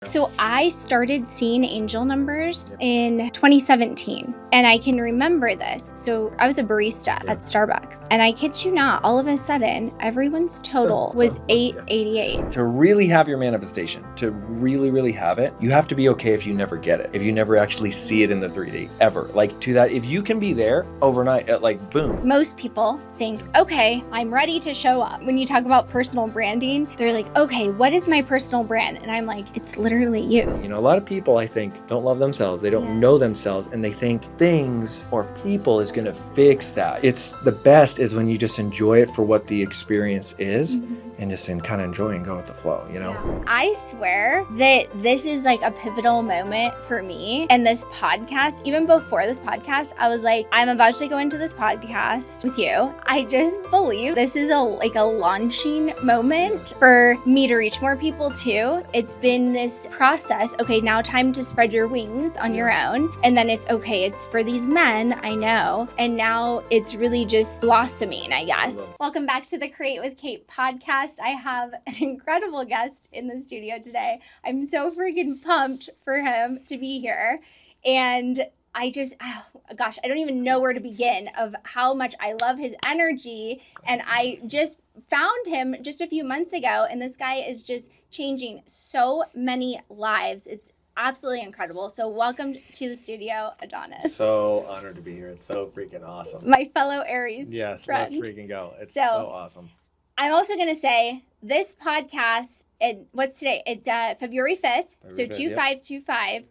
So I started seeing angel numbers in 2017, and I can remember this. So I was a barista at Starbucks, and I kid you not, all of a sudden, everyone's total was 888. To really have your manifestation, to really have it, you have to be okay if you never get it, if you never actually see it in the 3D, ever. Like to that, if you can be there overnight, at like boom. Most people think, okay, I'm ready to show up. When you talk about personal branding, they're like, okay, what is my personal brand? And I'm like, it's literally you. You know, a lot of people, I think, don't love themselves. They don't know themselves, and they think things or people is gonna fix that. It's the best is when you just enjoy it for what the experience is, and just kind of enjoy and go with the flow, you know? Yeah. I swear that this is like a pivotal moment for me and this podcast. Even before this podcast, I was like, I'm about to go into this podcast with you. I just believe this is a launching moment for me to reach more people too. It's been this process. Okay, now time to spread your wings on your own. And then it's okay, it's for these men, I know. And now it's really just blossoming, I guess. Welcome back to the Create with Kate podcast. I have an incredible guest in the studio today. I'm so freaking pumped for him to be here. And I just, I don't even know where to begin of how much I love his energy. And I just found him just a few months ago, and this guy is just changing so many lives. It's absolutely incredible. So welcome to the studio, Adonis. So honored to be here. It's so freaking awesome. My fellow Aries friend. Let's freaking go. It's so awesome. I'm also going to say this podcast, what's today? It's February 5th. So 2525.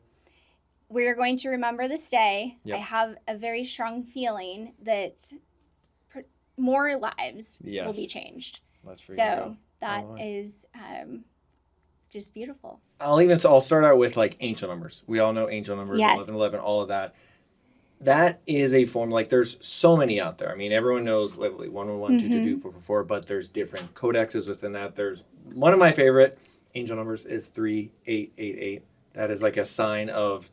We're going to remember this day. Yep. I have a very strong feeling that more lives will be changed. So that is just beautiful. I'll start out with like angel numbers. We all know angel numbers, 1111, all of that. That is a form, like there's so many out there. I mean, everyone knows literally 111, 222, 444, but there's different codexes within that. There's one of my favorite angel numbers is 3888. That is like a sign of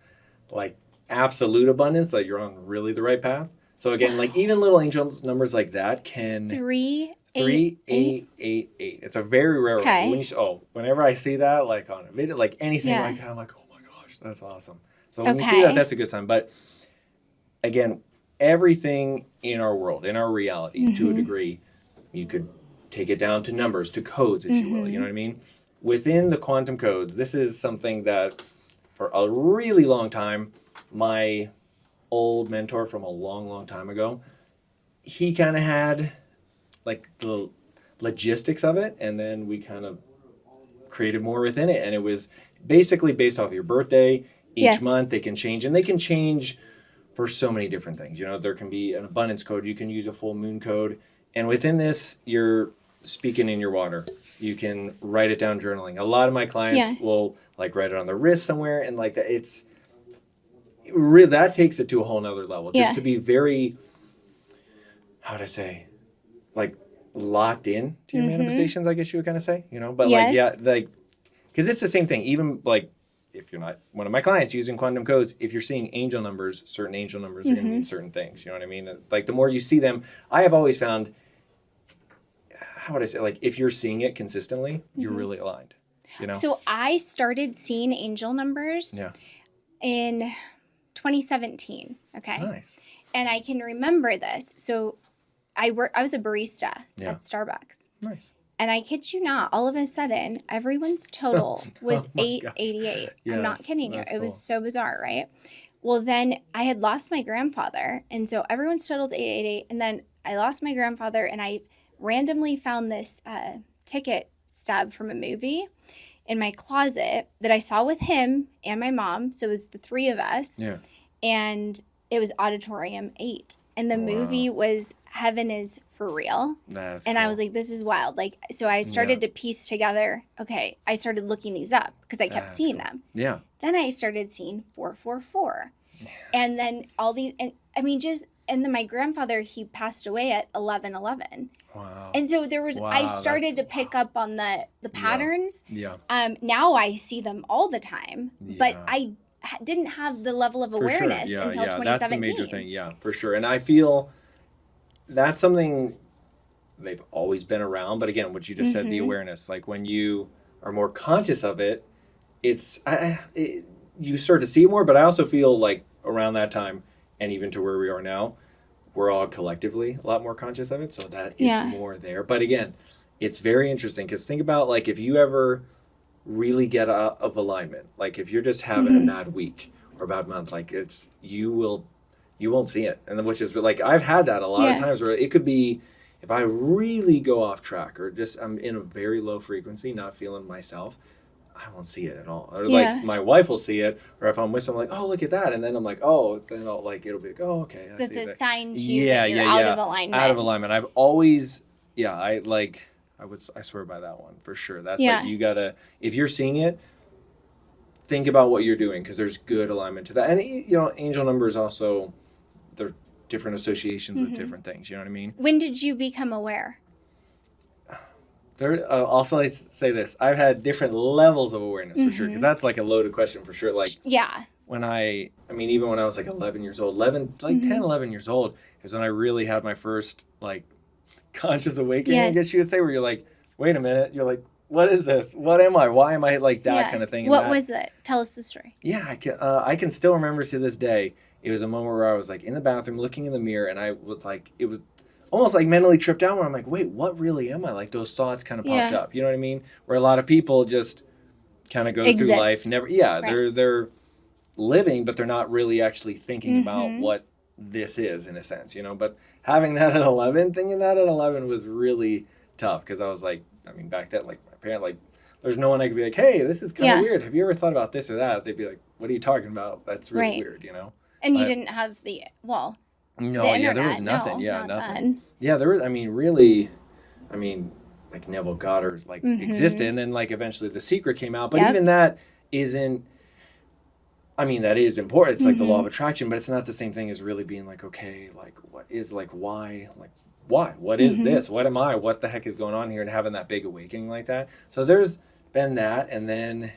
like absolute abundance, that you're on really the right path. So again, like even little angel numbers like that can 3888. It's a very rare one. Whenever I see that, like on a video, like anything like that, I'm like, oh my gosh, that's awesome. So when you see that, that's a good sign. But again, everything in our world, in our reality, to a degree, you could take it down to numbers, to codes, if you will. You know what I mean? Within the quantum codes, this is something that for a really long time, my old mentor from a long time ago, he kind of had like the logistics of it, and then we kind of created more within it. And it was basically based off of your birthday. Each month they can change, and they can change for so many different things. You know, there can be an abundance code. You can use a full moon code. And within this, you're speaking in your water. You can write it down journaling. A lot of my clients will like write it on their wrist somewhere. And like that, it's really, that takes it to a whole nother level. Just to be very, how to say, like locked in to your manifestations, I guess you would kind of say, you know, but because it's the same thing. Even like, if you're not one of my clients using quantum codes, if you're seeing angel numbers, certain angel numbers are going to mean certain things. You know what I mean? Like the more you see them, I have always found, how would I say, like if you're seeing it consistently, you're really aligned. You know? So I started seeing angel numbers in 2017. Okay. Nice. And I can remember this. So I was a barista at Starbucks. Nice. And I kid you not, all of a sudden, everyone's total was 888. Yes, I'm not kidding you. It was cool. so bizarre, right? Well, then I had lost my grandfather. And so everyone's total is 888. And then I lost my grandfather, and I randomly found this ticket stub from a movie in my closet that I saw with him and my mom. So it was the three of us. Yeah. And it was Auditorium 8. And the movie was Heaven is for Real. That's and cool. I was like, this is wild. Like, so I started to piece together, okay, I started looking these up because I kept seeing them. Yeah. Then I started seeing 444. And then all these, and I mean, and then my grandfather, he passed away at 1111. Wow. And so there was, I started to pick up on the patterns. Yeah. Now I see them all the time, but I didn't have the level of awareness until 2017. That's the major thing, for sure. And I feel that's something they've always been around. But again, what you just said, the awareness, like when you are more conscious of it, you start to see it more, but I also feel like around that time and even to where we are now, we're all collectively a lot more conscious of it, so that it's more there. But again, it's very interesting because think about like if you ever really get out of alignment, like if you're just having a bad week or a bad month, like you won't see it. And then, which is like I've had that a lot of times where it could be if I really go off track or just I'm in a very low frequency, not feeling myself, I won't see it at all. Or like my wife will see it, or if I'm with someone, like, oh, look at that. And then I'm like, oh, then it'll be like, oh, okay. So it's a sign to you that you're out of alignment. Out of alignment. I've always, I swear by that one for sure. That's like, you gotta, if you're seeing it, think about what you're doing because there's good alignment to that. And, angel numbers also, they're different associations with different things. You know what I mean? When did you become aware? Also, say this. I've had different levels of awareness for sure, because that's like a loaded question for sure. Like, when even when I was like 11 years old, 10, 11 years old is when I really had my first like conscious awakening, I guess you would say, where you're like, wait a minute, you're like, what is this? What am I? Why am I like that kind of thing? What was it? Tell us the story. Yeah, I can still remember to this day. It was a moment where I was like in the bathroom looking in the mirror, and I was like, it was almost like mentally tripped out where I'm like, wait, what really am I? Like those thoughts kind of popped up. You know what I mean? Where a lot of people just kind of go through life. They're living, but they're not really actually thinking about what this is in a sense, But having that at 11, thinking that at 11 was really tough because I was like, back then, like my parent, like there's no one I could be like, hey, this is kind of weird. Have you ever thought about this or that? They'd be like, what are you talking about? That's really weird, And you didn't have no, there was nothing. Nothing. Then. Yeah, there was. Really, like Neville Goddard existed, and then like eventually The Secret came out. But even that isn't. That is important. It's like the law of attraction, but it's not the same thing as really being like, okay, like what is like why, what is this? What am I? What the heck is going on here? And having that big awakening like that. So there's been that, and then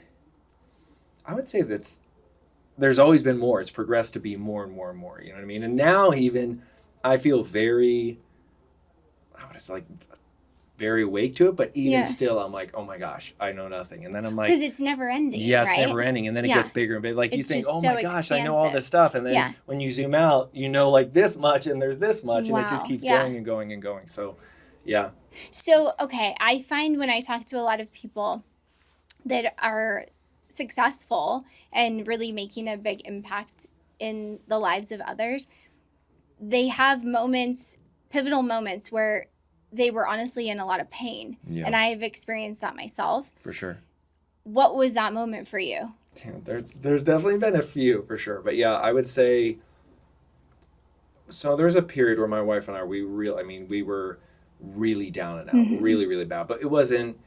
I would say there's always been more. It's progressed to be more and more and more. You know what I mean? And now even I feel very awake to it. But even still, I'm like, oh my gosh, I know nothing. And then I'm like, because it's never ending. Yeah, it's never ending. And then it gets bigger and bigger. Like you think, oh my gosh, I know all this stuff. And then when you zoom out, like this much and there's this much, and it just keeps going and going and going. So, yeah. So, okay, I find when I talk to a lot of people that are successful and really making a big impact in the lives of others, they have pivotal moments where they were honestly in a lot of pain. Yeah. And I've experienced that myself. For sure. What was that moment for you? Yeah, there's definitely been a few for sure. But yeah, I would say, so there's a period where my wife and I, we were really down and out, really, really bad. But it wasn't,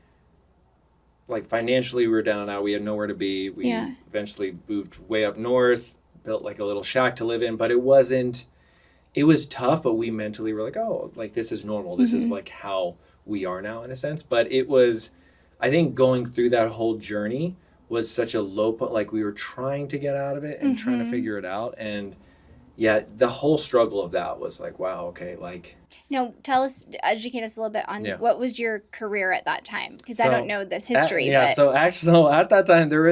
like financially we were down and out. We had nowhere to be. We eventually moved way up north, built like a little shack to live in, but it was tough, but we mentally were like, oh, like this is normal. This is like how we are now in a sense. But it was, I think going through that whole journey was such a low point. Like we were trying to get out of it and trying to figure it out. And the whole struggle of that was like, wow, okay, like. No, educate us a little bit on what was your career at that time? Because I don't know this history. So at that time there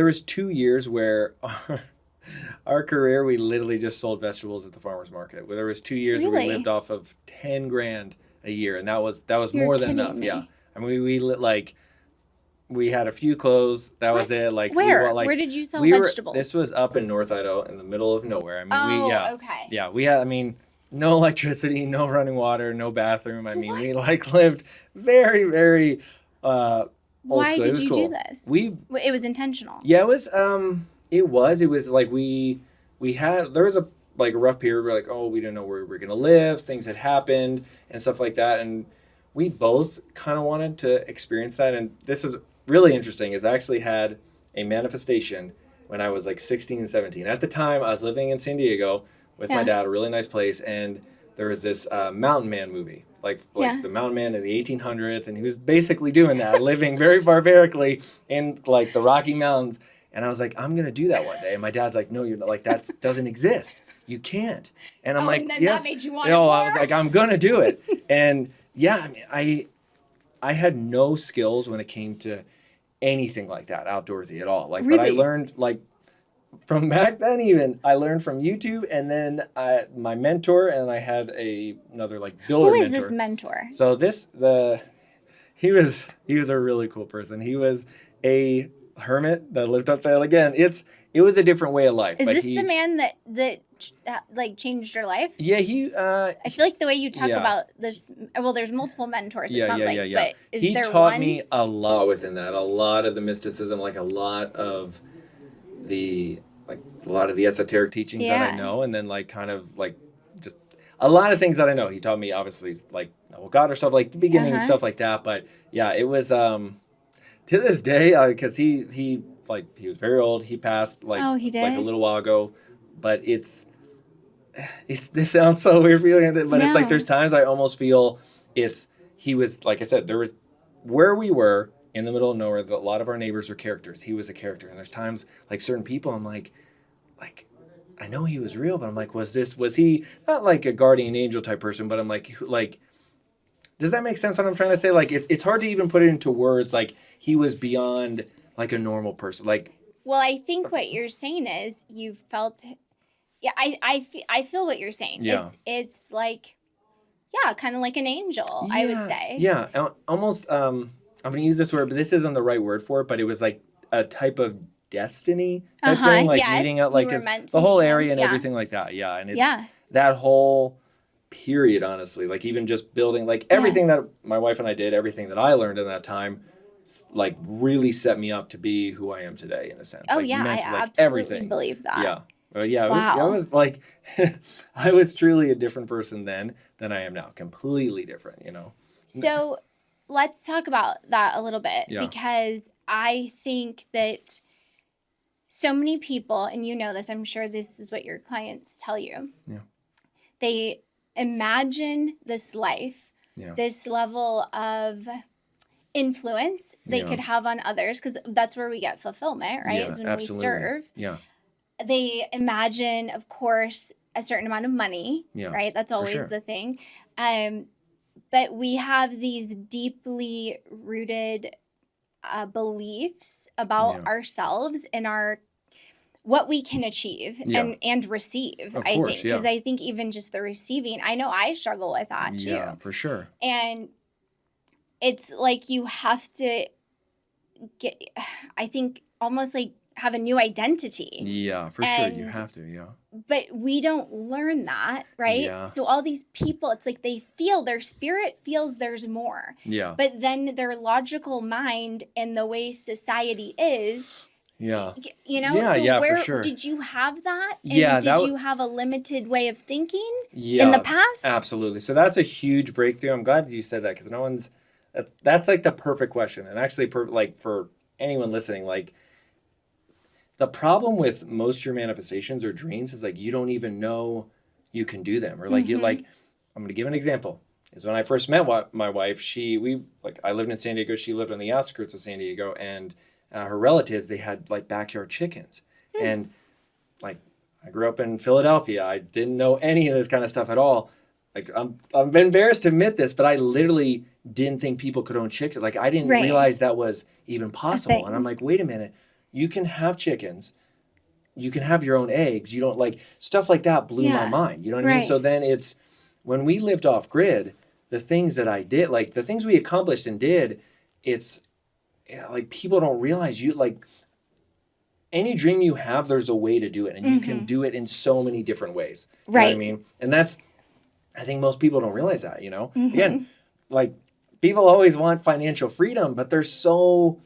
was 2 years where our career, we literally just sold vegetables at the farmer's market. There was 2 years where we lived off of $10,000 a year, and that was more than enough. Me. Yeah, we had a few clothes. That was it. Like where did you sell vegetables? This was up in North Idaho, in the middle of nowhere. Okay. Yeah, we had. No electricity, no running water, no bathroom. We lived very, very old Why school. did you do this? It was intentional. Yeah, it was. It was like there was a rough period where we didn't know where we were gonna live. Things had happened and stuff like that, and we both kind of wanted to experience that. And this is really interesting. Is I actually had a manifestation when I was 16 and 17. At the time, I was living in San Diego with my dad, a really nice place, and there was this Mountain Man movie, the Mountain Man in the 1800s, and he was basically doing that, living very barbarically in the Rocky Mountains. And I was like, I'm gonna do that one day. And my dad's like, no, you're not. That doesn't exist. You can't. And I'm and then yes. That made you want more? I was like, I'm gonna do it. And I had no skills when it came to anything like that outdoorsy at all. Like, really? But I learned like from back then even, I learned from YouTube, and then my mentor, and I had another like builder mentor. Who is this mentor? So he was a really cool person. He was a hermit that lived up there. Again, it was a different way of life. Is this the man that like changed your life? Yeah, I feel like the way you talk about this. Well, there's multiple mentors. It sounds like, but is there one? He taught me a lot within that. A lot of the mysticism, like a lot of the esoteric teachings that I know, and then like kind of like just a lot of things that I know. He taught me obviously like God or stuff like the beginning and stuff like that. But yeah, it was to this day because he was very old. He passed like he did? like a little while ago. But this sounds so weird for you, but it's like there's times I almost feel he was, like I said, there was where we were in the middle of nowhere. A lot of our neighbors were characters. He was a character, and there's times like certain people I'm like I know he was real, but I'm like, was he not like a guardian angel type person? But I'm like does that make sense? What I'm trying to say? Like it's hard to even put it into words. Like he was beyond like a normal person. Like, well, I think what you're saying is you felt. Yeah, I feel what you're saying. Yeah. It's like, kind of like an angel, I would say. Yeah, almost, I'm going to use this word, but this isn't the right word for it, but it was like a type of destiny type thing, like meeting out, like the whole area and everything like that. Yeah, and it's that whole period, honestly, like even just building, like everything that my wife and I did, everything that I learned in that time, like really set me up to be who I am today in a sense. Oh, like, I absolutely believe that. Yeah. I was like, I was truly a different person then than I am now. Completely different, So let's talk about that a little bit because I think that so many people, and you know this, I'm sure this is what your clients tell you. Yeah. They imagine this life, this level of influence they could have on others, because that's where we get fulfillment, right? Is when we serve. Yeah. They imagine, of course, a certain amount of money, right? That's always the thing. But we have these deeply rooted beliefs about ourselves and what we can achieve and receive, I think. Because I think even just the receiving, I know I struggle with that too. Yeah, for sure. And it's like you have to get, I think, almost like have a new identity. Yeah, for sure. You have to, But we don't learn that, right? Yeah. So all these people, it's like their spirit feels there's more. Yeah. But then their logical mind and the way society is. Yeah. So where for sure. Did you have that? And did you have a limited way of thinking in the past? Absolutely. So that's a huge breakthrough. I'm glad you said that, because that's like the perfect question. And actually, like for anyone listening, like, the problem with most of your manifestations or dreams is like you don't even know you can do them, or like you like. I'm going to give an example. Is when I first met my wife, I lived in San Diego. She lived on the outskirts of San Diego, and her relatives, they had like backyard chickens, and like I grew up in Philadelphia. I didn't know any of this kind of stuff at all. Like I'm embarrassed to admit this, but I literally didn't think people could own chickens. Like I didn't realize that was even possible. And I'm like, wait a minute. You can have chickens, you can have your own eggs. You don't like stuff like that blew my mind. You know what I mean? So then it's when we lived off grid, the things that I did, like the things we accomplished and did, it's like people don't realize like any dream you have, there's a way to do it, and you can do it in so many different ways. You know what I mean? And I think most people don't realize that, Again, like people always want financial freedom, but they're so,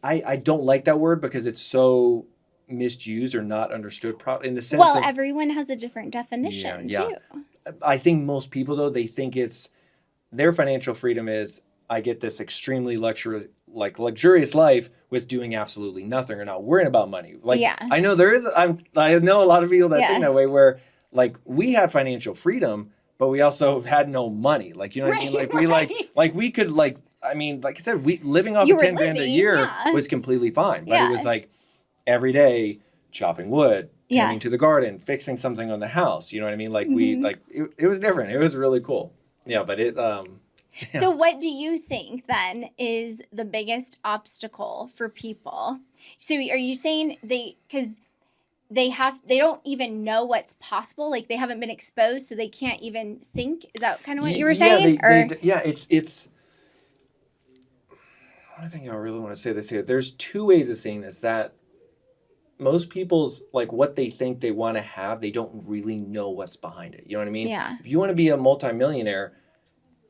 I don't like that word because it's so misused or not understood properly in the sense of, everyone has a different definition too. I think most people though, they think it's their financial freedom is I get this extremely luxurious life with doing absolutely nothing or not worrying about money. Like I know I know a lot of people that think that way, where like we had financial freedom, but we also had no money. Like, you know what I mean? Like we could like, I mean, like I said, living off of 10 grand a year was completely fine. But it was like every day chopping wood, tending to the garden, fixing something on the house. You know what I mean? Like it was different. It was really cool. Yeah, but Yeah. So what do you think then is the biggest obstacle for people? So are you saying because they don't even know what's possible, like they haven't been exposed, so they can't even think? Is that kind of what you were saying? It's one thing I really want to say this here. There's two ways of seeing this, that most people's, like, what they think they want to have, they don't really know what's behind it. You know what I mean? Yeah. If you want to be a multimillionaire,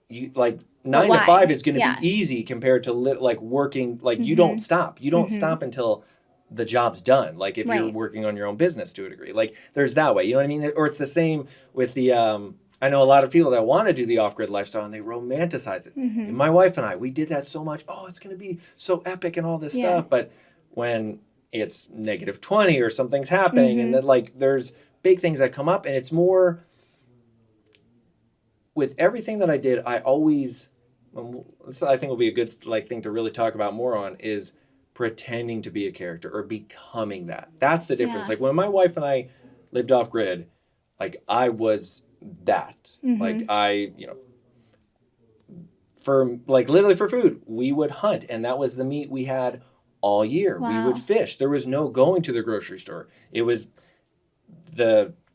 you like 9 to 5 is going to be easy compared to like working, like you don't stop. You don't stop until the job's done. Like if you're working on your own business to a degree, like there's that way, you know what I mean? Or it's the same with the, I know a lot of people that want to do the off-grid lifestyle and they romanticize it. And my wife and I, we did that so much. Oh, it's going to be so epic and all this stuff. But when it's -20 or something's happening and then like there's big things that come up, and it's more with everything that I did, I always, I think will be a good thing to really talk about more on, is pretending to be a character or becoming that. That's the difference. Like when my wife and I lived off grid, like I was that. Like I, for like literally for food, we would hunt, and that was the meat we had all year. We would fish. There was no going to the grocery store. It was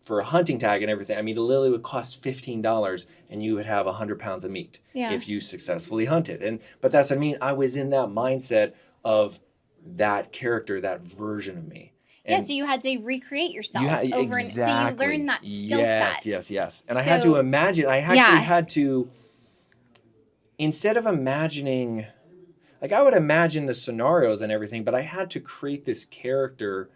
for a hunting tag and everything. I mean, it literally would cost $15 and you would have 100 pounds of meat if you successfully hunted. But that's what I mean. I was in that mindset of that character, that version of me. And so you had to recreate yourself over and so you learned that skill set. Yes. And I had to imagine, I actually had to, instead of imagining, like I would imagine the scenarios and everything, but I had to create this character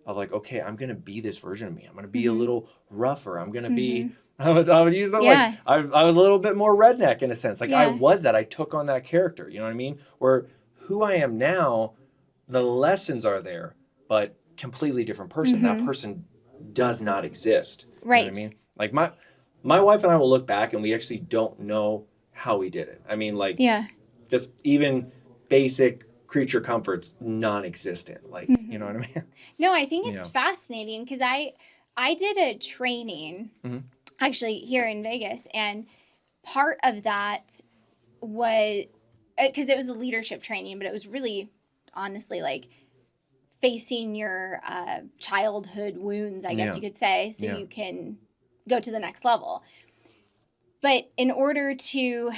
of like, okay, I'm going to be this version of me. I'm going to be a little rougher. I'm going to be, I would use that like, I was a little bit more redneck in a sense. Like I was that. I took on that character. You know what I mean? Where who I am now, the lessons are there, but completely different person. That person does not exist. Right. You know what I mean? Like my wife and I will look back and we actually don't know how we did it. I mean, like, just even basic creature comforts, non-existent. Like, you know what I mean? No, I think it's fascinating because I did a training actually here in Vegas, and part of that was because it was a leadership training, but it was really honestly like facing your childhood wounds, I guess you could say, so you can go to the next level. But in order to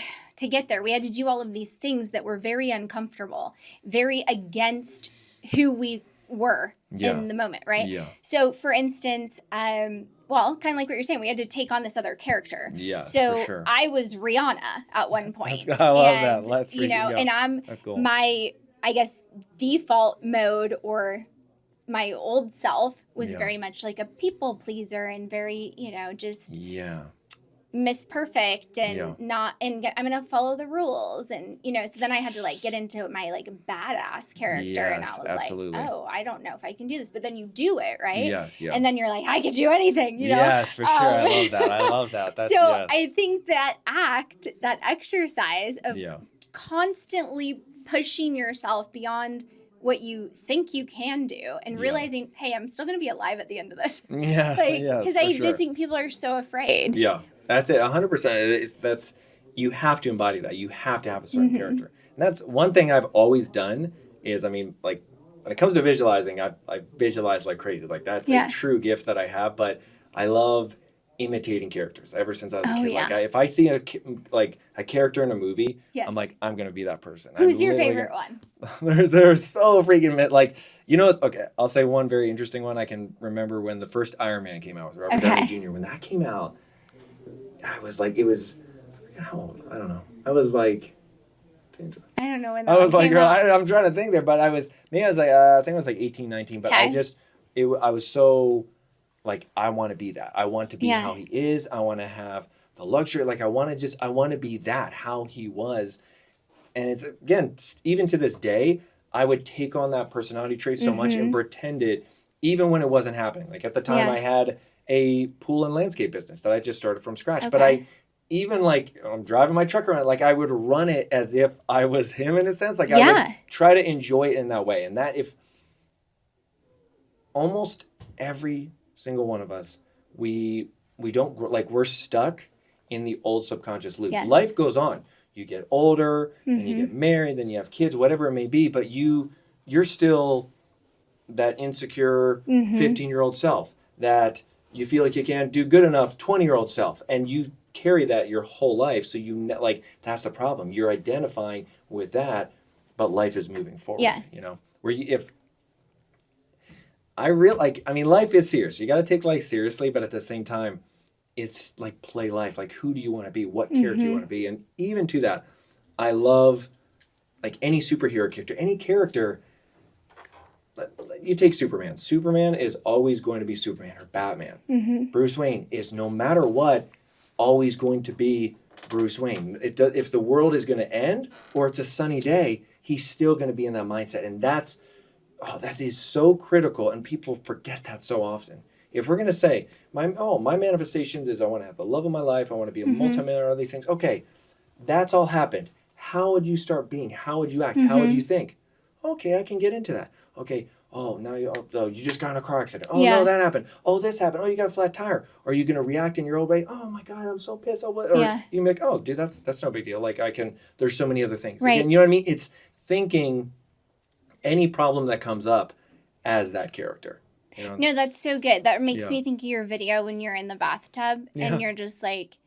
get there, we had to do all of these things that were very uncomfortable, very against who we were in the moment, right? Yeah. So, for instance, kind of like what you're saying, we had to take on this other character. Yeah, so for sure. I was Rihanna at one point. I love that. Let's and I'm my, I guess, default mode or my old self was very much like a people pleaser and very, just Miss Perfect and not, and I'm going to follow the rules. And, so then I had to like get into my like badass character and I was like, oh, I don't know if I can do this, but then you do it, right? Yes. Yeah. And then you're like, I could do anything, Yes, for sure. I love that. I love that. That's, I think that exercise of constantly pushing yourself beyond what you think you can do and realizing, hey, I'm still going to be alive at the end of this. Because I just think people are so afraid. Yeah. That's it, 100%. You have to embody that. You have to have a certain character. And that's one thing I've always done is, I mean, like, when it comes to visualizing, I visualize like crazy. Like, that's a true gift that I have. But I love imitating characters ever since I was a kid. Like, if I see a character in a movie, I'm like, I'm going to be that person. Who's your favorite one? They're so freaking, like, okay, I'll say one very interesting one. I can remember when the first Iron Man came out with Robert Downey Jr. When that came out, I was like, I forget how old, I don't know. I was like, I don't know when that I was like, I'm trying to think there, but I was like, I think I was like 18, 19, but I was so, like, I want to be that. I want to be how he is. I want to have the luxury. Like, I want to be that, how he was. And it's, again, even to this day, I would take on that personality trait so much and pretend it, even when it wasn't happening. Like, at the time I had a pool and landscape business that I just started from scratch. But I even, like, I'm driving my truck around, like, I would run it as if I was him in a sense. Like, I would try to enjoy it in that way. And that, if almost every single one of us, we don't, like, we're stuck in the old subconscious loop. Life goes on. you get older, and you get married, then you have kids, whatever it may be, but you're still that insecure 15-year-old self that you feel like you can't do good enough 20-year-old self, and you carry that your whole life. So like, that's the problem. You're identifying with that, but life is moving forward. Yes. Where life is serious. You got to take life seriously, but at the same time, it's like play life. Like, who do you want to be? What character do you want to be? And even to that, I love like any superhero character, any character. You take Superman. Superman is always going to be Superman or Batman. Bruce Wayne is, no matter what, always going to be Bruce Wayne. If the world is going to end or it's a sunny day, he's still going to be in that mindset. And that is so critical, and people forget that so often. If we're going to say, my manifestations is I want to have the love of my life, I want to be a multimillionaire, all these things. Okay, that's all happened. How would you start being? How would you act? How would you think? Okay, I can get into that. Okay, now you just got in a car accident. No, that happened. This happened. You got a flat tire. Are you going to react in your old way? Oh my God, I'm so pissed. Or you can be like, dude, that's no big deal. Like, there's so many other things. Right. Again, you know what I mean? It's thinking any problem that comes up as that character. No, that's so good. That makes me think of your video when you're in the bathtub and you're just like,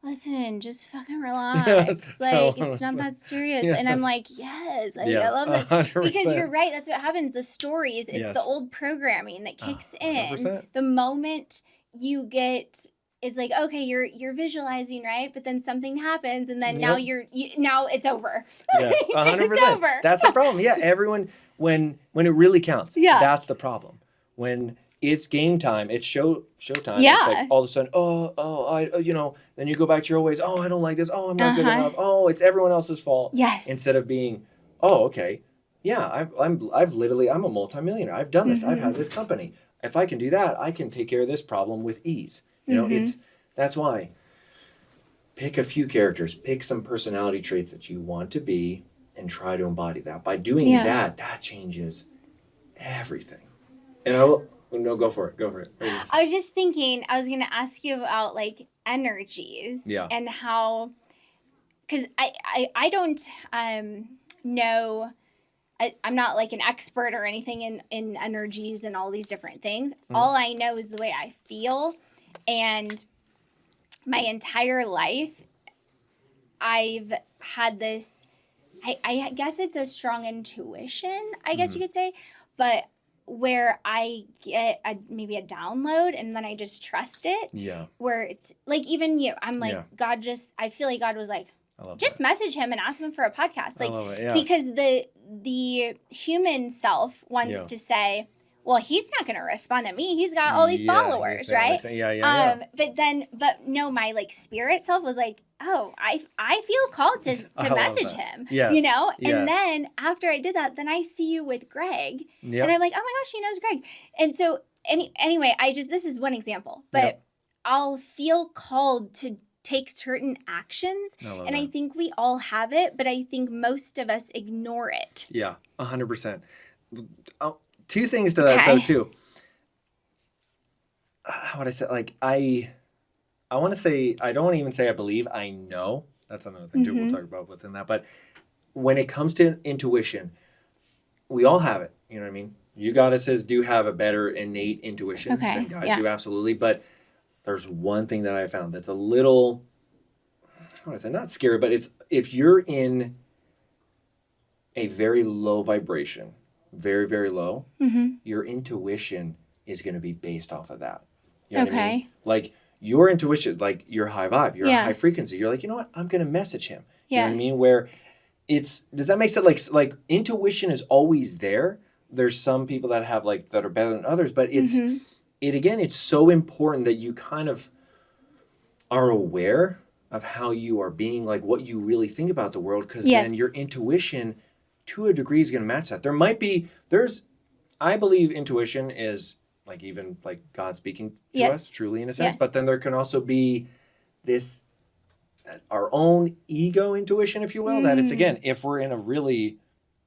listen, just fucking relax. Like, it's not that serious. Yes. And I'm like, yes. I love it. 100%. Because you're right. That's what happens. The stories, it's the old programming that kicks 100%. In. The moment you get... It's like, okay, you're visualizing, right? But then something happens, and then now now it's over. Yes, 100%. It's over. That's the problem. Yeah, everyone, when it really counts, that's the problem. When it's game time, it's showtime. Yeah. It's like all of a sudden, then you go back to your old ways. I don't like this. I'm not good enough. It's everyone else's fault. Yes. Instead of being, okay, yeah, I'm a multimillionaire. I've done this. I've had this company. If I can do that, I can take care of this problem with ease. That's why pick a few characters, pick some personality traits that you want to be, and try to embody that. By doing that changes everything. And go for it. I was just thinking, I was going to ask you about like energies and how, because I don't know, I'm not like an expert or anything in energies and all these different things. All I know is the way I feel. And my entire life, I've had this, I guess it's a strong intuition, I guess you could say, but where I get maybe a download and then I just trust it. Yeah. Where it's like, even you, I'm like, I feel like God was like, just message him and ask him for a podcast. Like, I love it, yes. Because the human self wants to say, well, he's not going to respond to me. He's got all these followers, right? But no, my like spirit self was like, I feel called to message him, yes. Yes. And then after I did that, then I see you with Greg and I'm like, oh my gosh, she knows Greg. And so anyway, this is one example, but I'll feel called to take certain actions. And I think we all have it, but I think most of us ignore it. Yeah, 100%. Two things to that though too. How would I say? Like I want to say, I don't want to even say I believe. I know. That's another thing too. We'll talk about within that. But when it comes to intuition, we all have it. You know what I mean? You goddesses do have a better innate intuition than guys do, absolutely. But there's one thing that I found that's a little, how would I say, not scary, but it's if you're in a very low vibration, very, very low, your intuition is going to be based off of that. You know what I mean? Like your intuition, like your high vibe, your high frequency, you're like, you know what? I'm going to message him. You know what I mean? Where does that make sense? Like intuition is always there. There's some people that have that are better than others, but it's so important that you kind of are aware of how you are being, like what you really think about the world. Cause then your intuition to a degree is going to match that. I believe intuition is even God speaking to us truly in a sense, but then there can also be this, our own ego intuition, if you will, that it's again, if we're in a really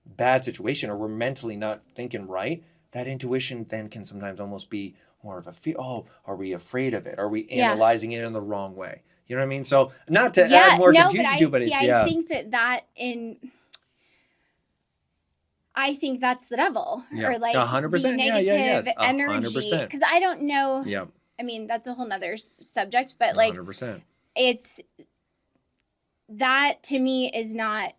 bad situation or we're mentally not thinking right, that intuition then can sometimes almost be more of a fear. Oh, are we afraid of it? Are we analyzing it in the wrong way? You know what I mean? So not to add more confusion to, but I think I think that's the devil, or like 100%. the negative energy. 100%. Because I don't know. Yeah. I mean, that's a whole nother subject, but like 100%. It's that to me is not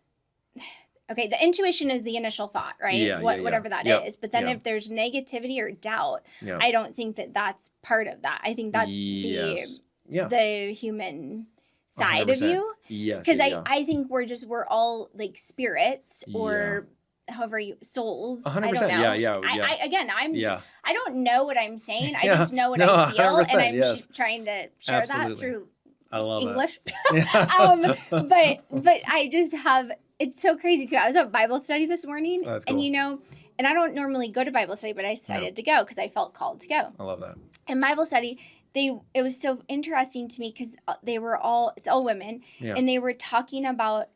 okay. The intuition is the initial thought, right? Whatever that is. But then if there's negativity or doubt, I don't think that that's part of that. I think that's the human side 100%. of you. Yes. Because I think we're all like spirits or however souls. 100%. I don't know. I don't know what I'm saying. I just know what I feel, and I'm trying to share that through English. But I just have. It's so crazy too. I was at Bible study this morning, cool. And I don't normally go to Bible study, but I decided to go because I felt called to go. I love that. In Bible study, it was so interesting to me because it's all women, and they were talking about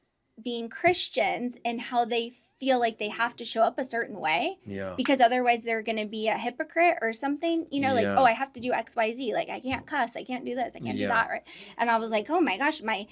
being Christians and how they feel like they have to show up a certain way because otherwise they're going to be a hypocrite or something, like, oh, I have to do XYZ. Like I can't cuss. I can't do this. I can't do that. Right. And I was like, oh my gosh, my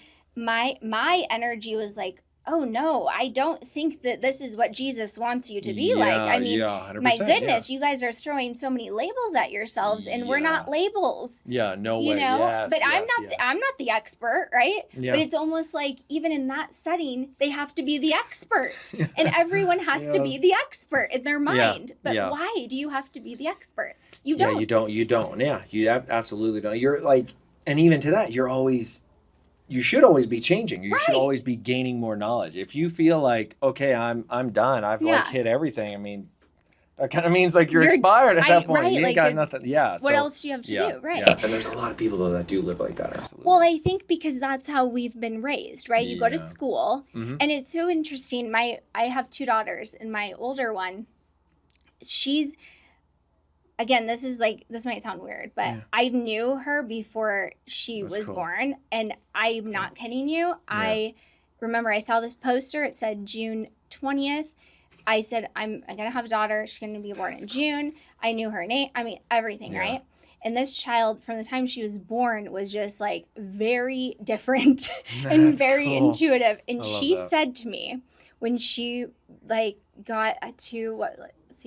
energy was like, oh no, I don't think that this is what Jesus wants you to be like. I mean, my goodness, you guys are throwing so many labels at yourselves, and we're not labels. Yeah, no way. But I'm not the expert, right? Yeah. But it's almost like even in that setting, they have to be the expert, and everyone has to be the expert in their mind. But why do you have to be the expert? You don't. Yeah, you don't. Yeah, you absolutely don't. You're like, and even to that, you should always be changing. You should always be gaining more knowledge. If you feel like, okay, I'm done. I've like hit everything. I mean, that kind of means like you're expired at that point. You ain't got nothing. Yeah. What else do you have to do? Right. Yeah. And there's a lot of people though that do live like that. Absolutely. Well, I think because that's how we've been raised, right? You go to school, and it's so interesting. I have 2 daughters, and my older one, she's. Again, this might sound weird, but I knew her before she was born, and I'm not kidding you. Yeah. I remember I saw this poster. It said June 20th. I said, I'm going to have a daughter. She's going to be born in June. I knew her name. I mean, everything, right? And this child, from the time she was born, was just like very different and very intuitive. And she said to me when she like got to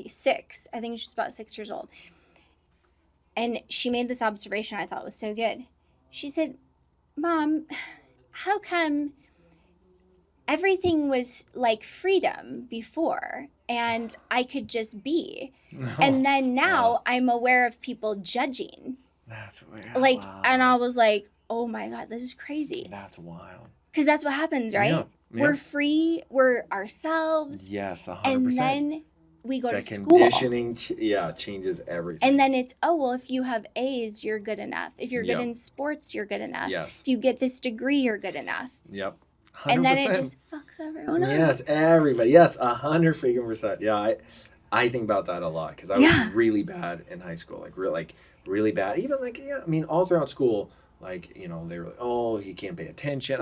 6. I think she's about 6 years old. And she made this observation I thought was so good. She said, Mom, how come everything was like freedom before and I could just be? And then now I'm aware of people judging. That's weird. And I was like, oh my God, this is crazy. That's wild. Because that's what happens, right? Yeah. We're free. We're ourselves. Yes, 100%. And then we go to school. Conditioning, changes everything. And then it's, if you have A's, you're good enough. If you're good in sports, you're good enough. Yes. If you get this degree, you're good enough. Yep. 100%. And then it just fucks everyone up. Yes, everybody. Yes, 100%. Yeah, I think about that a lot because I was really bad in high school, really bad. Even all throughout school, they were like, oh, you can't pay attention.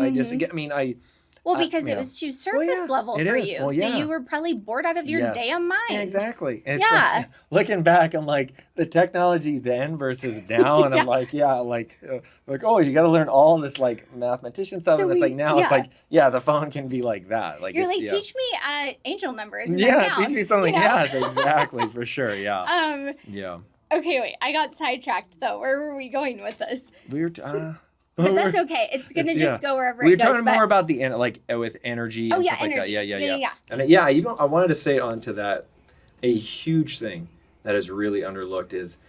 Because it was too surface level for you. Well, so you were probably bored out of your damn mind. Exactly. It's like, looking back, I'm like, the technology then versus now. And I'm like, you got to learn all this like mathematician stuff. And it's like, now it's like, the phone can be like that. Like, you're like, teach me angel numbers. Teach me something. Yes, exactly. For sure. Yeah. Okay, wait. I got sidetracked though. Where were we going with this? We were... But that's okay. It's gonna just go wherever it goes. We're talking more about the with energy and stuff like that. Yeah. And I wanted to say onto that, a huge thing that is really underlooked is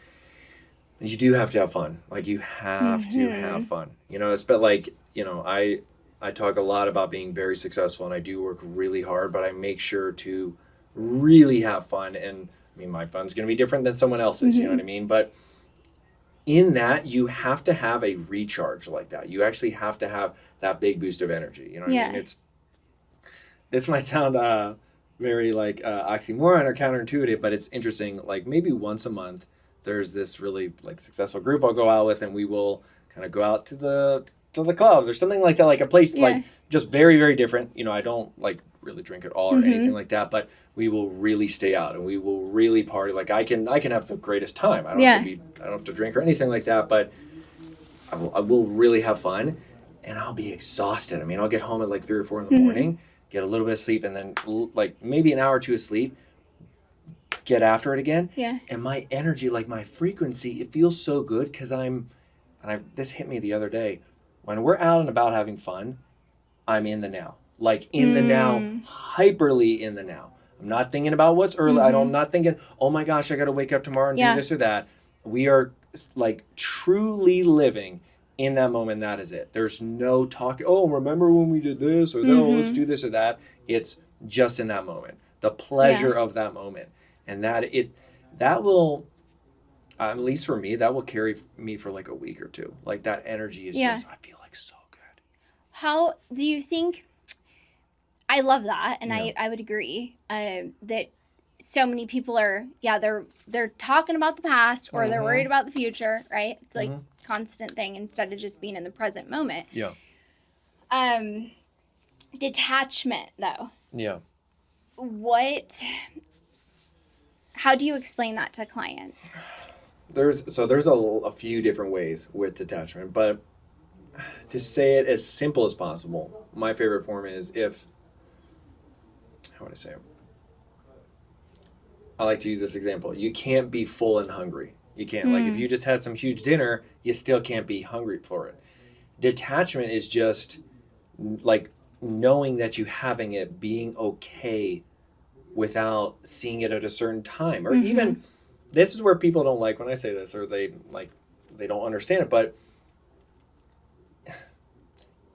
you do have to have fun. Like you have to have fun. I talk a lot about being very successful, and I do work really hard, but I make sure to really have fun. And my fun's gonna be different than someone else's. You know what I mean? But in that, you have to have a recharge like that. You actually have to have that big boost of energy. You know what I mean? This might sound very oxymoron or counterintuitive, but it's interesting. Like maybe once a month, there's this really successful group I'll go out with, and we will kind of go out to the clubs or something like that, like a place just very, very different. I don't really drink at all or anything like that, but we will really stay out and we will really party. Like I can have the greatest time. I don't have to drink or anything like that, but I will really have fun. and I'll be exhausted. I mean, I'll get home at like 3 or 4 in the morning, get a little bit of sleep, and then like maybe an hour or two of sleep, get after it again. Yeah. And my energy, like my frequency, it feels so good because this hit me the other day. When we're out and about having fun, I'm in the now. Like in the now, hyperly in the now. I'm not thinking about what's early. I'm not thinking, oh my gosh, I got to wake up tomorrow and do this or that. We are like truly living in that moment. That is it. There's no talk. Oh, remember when we did this or no, let's do this or that. It's just in that moment, the pleasure of that moment. And that will, at least for me, that will carry me for like a week or two. Like that energy is just, I feel like so good. How do you think, I love that. And I would agree that so many people are, they're talking about the past or they're worried about the future, right? It's like constant thing instead of just being in the present moment. Yeah. Detachment though. Yeah. How do you explain that to clients? There's a few different ways with detachment, but to say it as simple as possible, my favorite form is how would I say it? I like to use this example. You can't be full and hungry. You can't. Like if you just had some huge dinner, you still can't be hungry for it. Detachment is just like knowing that you having it, being okay without seeing it at a certain time. Or even, this is where people don't like when I say this, or they don't understand it, but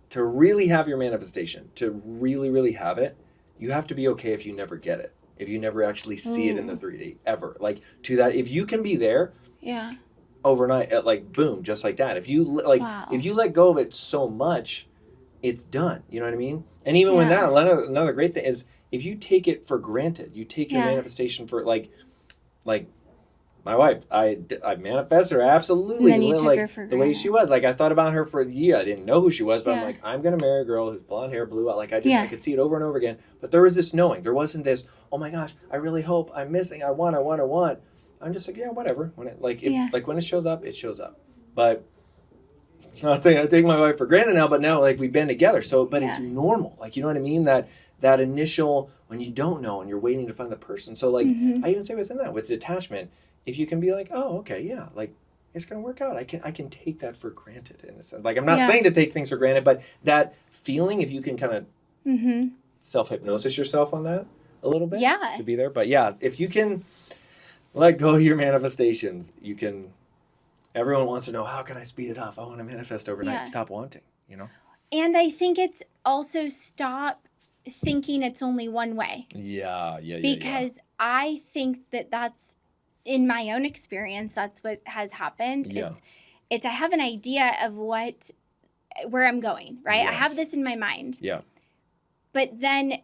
to really have your manifestation, to really, really have it, you have to be okay if you never get it. If you never actually see it in the 3D ever, like to that, if you can be there, overnight, like boom, just like that. If you if you let go of it so much, it's done. You know what I mean? And even when that, another great thing is if you take it for granted, you take your manifestation for like my wife, I manifested her absolutely and then you took like her for the way she was. Like I thought about her for a year. I didn't know who she was, but I'm like, I'm gonna marry a girl who's blonde hair, blue eyes. Like I could see it over and over again. But there was this knowing. There wasn't this, oh my gosh, I really hope, I'm missing, I want. I'm just like, yeah, whatever. When it when it shows up, it shows up. But I'm not saying I take my wife for granted now, but now like we've been together. So but it's normal. Like you know what I mean? That initial when you don't know and you're waiting to find the person. So like I even say within that with detachment, if you can be like, oh, okay, yeah, like it's gonna work out. I can take that for granted in a sense. Like I'm not saying to take things for granted, but that feeling, if you can kind of self-hypnosis yourself on that a little bit, to be there. But yeah, if you can let go of your manifestations, you can. Everyone wants to know, how can I speed it up? I want to manifest overnight. Stop wanting, you know. And I think it's also stop thinking it's only one way. Yeah. Because I think that's. In my own experience, that's what has happened. Yeah. It's I have an idea of where I'm going, right? Yes. I have this in my mind. Yeah. But then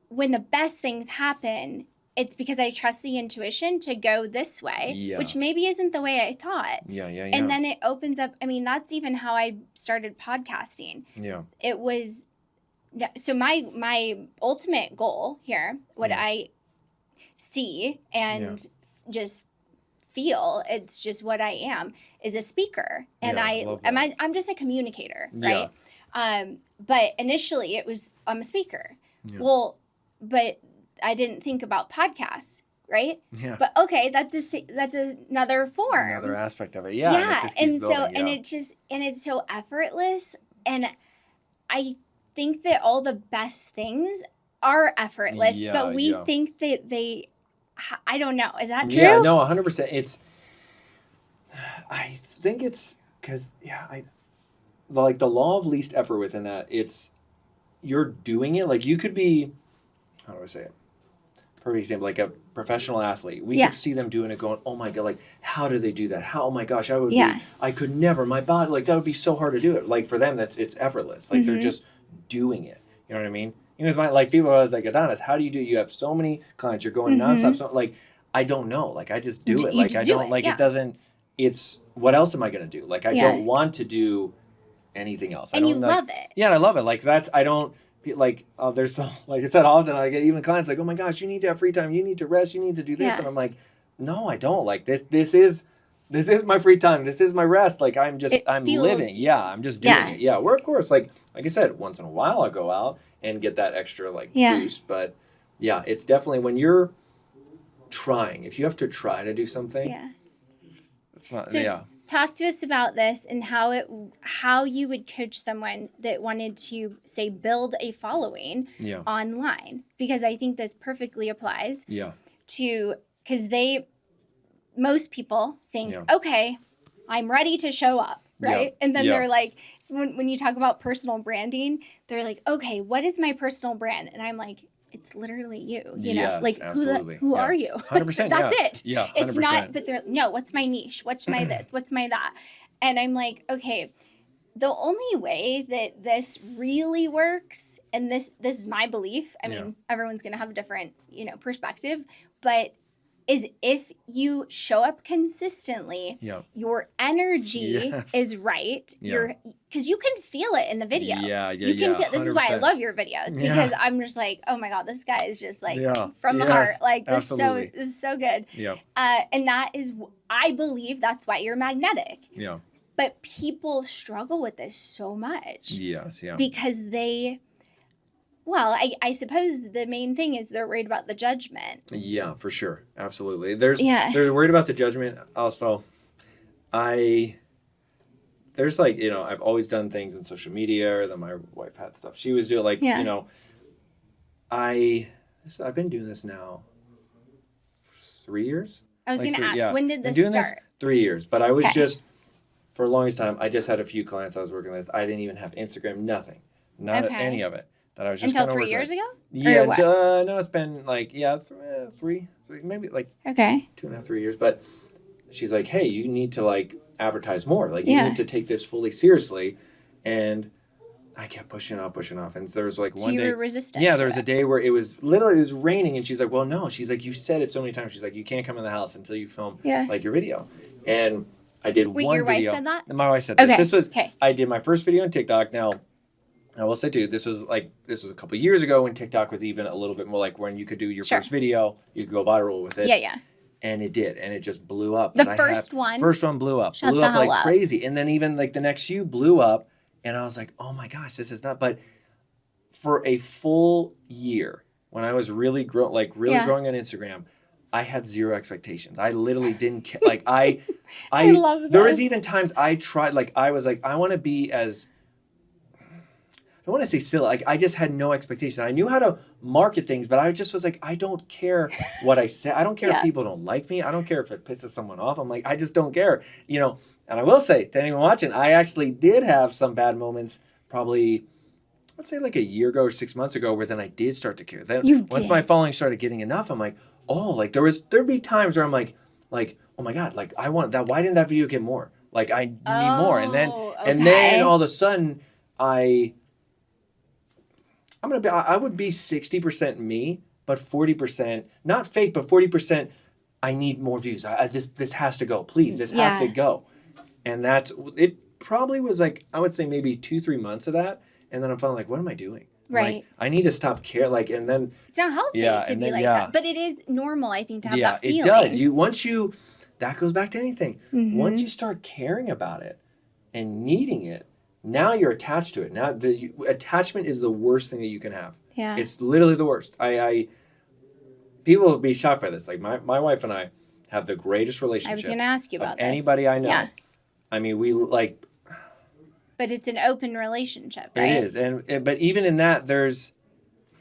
when the best things happen, it's because I trust the intuition to go this way, which maybe isn't the way I thought. Yeah. And then it opens up. I mean, that's even how I started podcasting. Yeah. It was, so my ultimate goal here, what I see and just feel, it's just what I am, is a speaker. And I'm just a communicator, right? But initially I'm a speaker. Yeah. Well, but I didn't think about podcasts, right? Yeah. But okay, that's another form. Another aspect of it. Yeah. Yeah. And it's so effortless. And I think that all the best things are effortless, but we think that I don't know. Is that true? Yeah, no, 100%. I think it's because, like the law of least effort within that, you're doing it. Like you could be, how do I say it? Perfect example, like a professional athlete. We could see them doing it going, oh my God, like how do they do that? Oh my gosh, I could never, my body, like that would be so hard to do it. Like for them, it's effortless. Like they're just doing it. You know what I mean? Even with like people, I was like, Adonis, how do you do? You have so many clients, you're going nonstop. So like, I don't know. Like I just do it. Like I don't like it doesn't. It's what else am I gonna do? Like I don't want to do anything else. And you love it. Yeah, and I love it. Like I don't like. There's so like I said often. I get even clients like, oh my gosh, you need to have free time. You need to rest. You need to do this. And I'm like, no, I don't. Like this is this is my free time. This is my rest. Like I'm living. Yeah, I'm just doing it. Yeah. Where of course, like I said, once in a while I'll go out and get that extra boost. But yeah, it's definitely when you're trying. If you have to try to do something, it's not. So talk to us about this and how you would coach someone that wanted to say build a following online, because I think this perfectly applies to, because most people think, okay, I'm ready to show up, right? And then they're like, so when you talk about personal branding, they're like, okay, what is my personal brand? And I'm like, it's literally you, you know, like who are you? 100%. That's it. Yeah. 100%. It's not, but they're, no, what's my niche? What's my this? What's my that? And I'm like, okay, the only way that this really works, and this is my belief. I mean, everyone's going to have a different, perspective, but is if you show up consistently, your energy is right. Because you can feel it in the video. You can feel. This 100%. Is why I love your videos, because I'm just like, oh my God, this guy is just like from the heart. Like this is so good. And that is, I believe that's why you're magnetic. But people struggle with this so much. Because well, I suppose the main thing is they're worried about the judgment. Yeah, for sure. Absolutely. They're worried about the judgment. Also, there's I've always done things in social media, or then my wife had stuff she was doing. I've been doing this now 3 years. I was going to ask, when did this start? This 3 years, but I was just, for the longest time, I just had a few clients I was working with. I didn't even have Instagram, nothing. Not any of it. That I was just until 3 years ago? Yeah, no, it's been three, maybe 2.5, 3 years. But she's like, hey, you need to advertise more. You need to take this fully seriously. And I kept pushing off. And there was one day. You were resistant. Yeah, there was a day where it was raining. And she's like, well, no. She's like, you said it so many times. She's like, you can't come in the house until you film your video. And I did one video. Your wife said that? My wife said that. Okay. I did my first video on TikTok. Now, I will say too, this was a couple of years ago when TikTok was even a little bit more when you could do your first video, you could go viral with it. Yeah. And it did, and it just blew up. The first one blew up. Blew up like crazy. And then even the next few blew up, and I was like, oh my gosh, this is not. But for a full year, when I was really growing on Instagram, I had zero expectations. I literally didn't care. I love this. There was even times I tried, I was like, I want to be as, I don't want to say silly. I just had no expectations. I knew how to market things, but I just was like, I don't care what I say. I don't care if people don't like me. I don't care if it pisses someone off. I'm like, I just don't care. And I will say to anyone watching, I actually did have some bad moments probably, let's say a year ago or 6 months ago, where then I did start to care. Then once my following started getting enough, I'm like, oh, there'd be times where I'm like, oh my God, I want that. Why didn't that video get more? I need more. And then all of a sudden I would be 60% me, but 40%, not fake, but 40%, I need more views. This has to go. Please, this has to go. And it probably was I would say maybe 2-3 months of that. And then I'm finally what am I doing? Right. I need to stop and then. It's not healthy to be that. But it is normal, I think, to have that feeling. Yeah, it does. That goes back to anything. Mm-hmm. Once you start caring about it and needing it, now you're attached to it. Now the attachment is the worst thing that you can have. Yeah. It's literally the worst. People will be shocked by this. My wife and I have the greatest relationship. I was going to ask you about this. Anybody I know. Yeah. I mean, we But it's an open relationship, right? It is. But even in that, there's.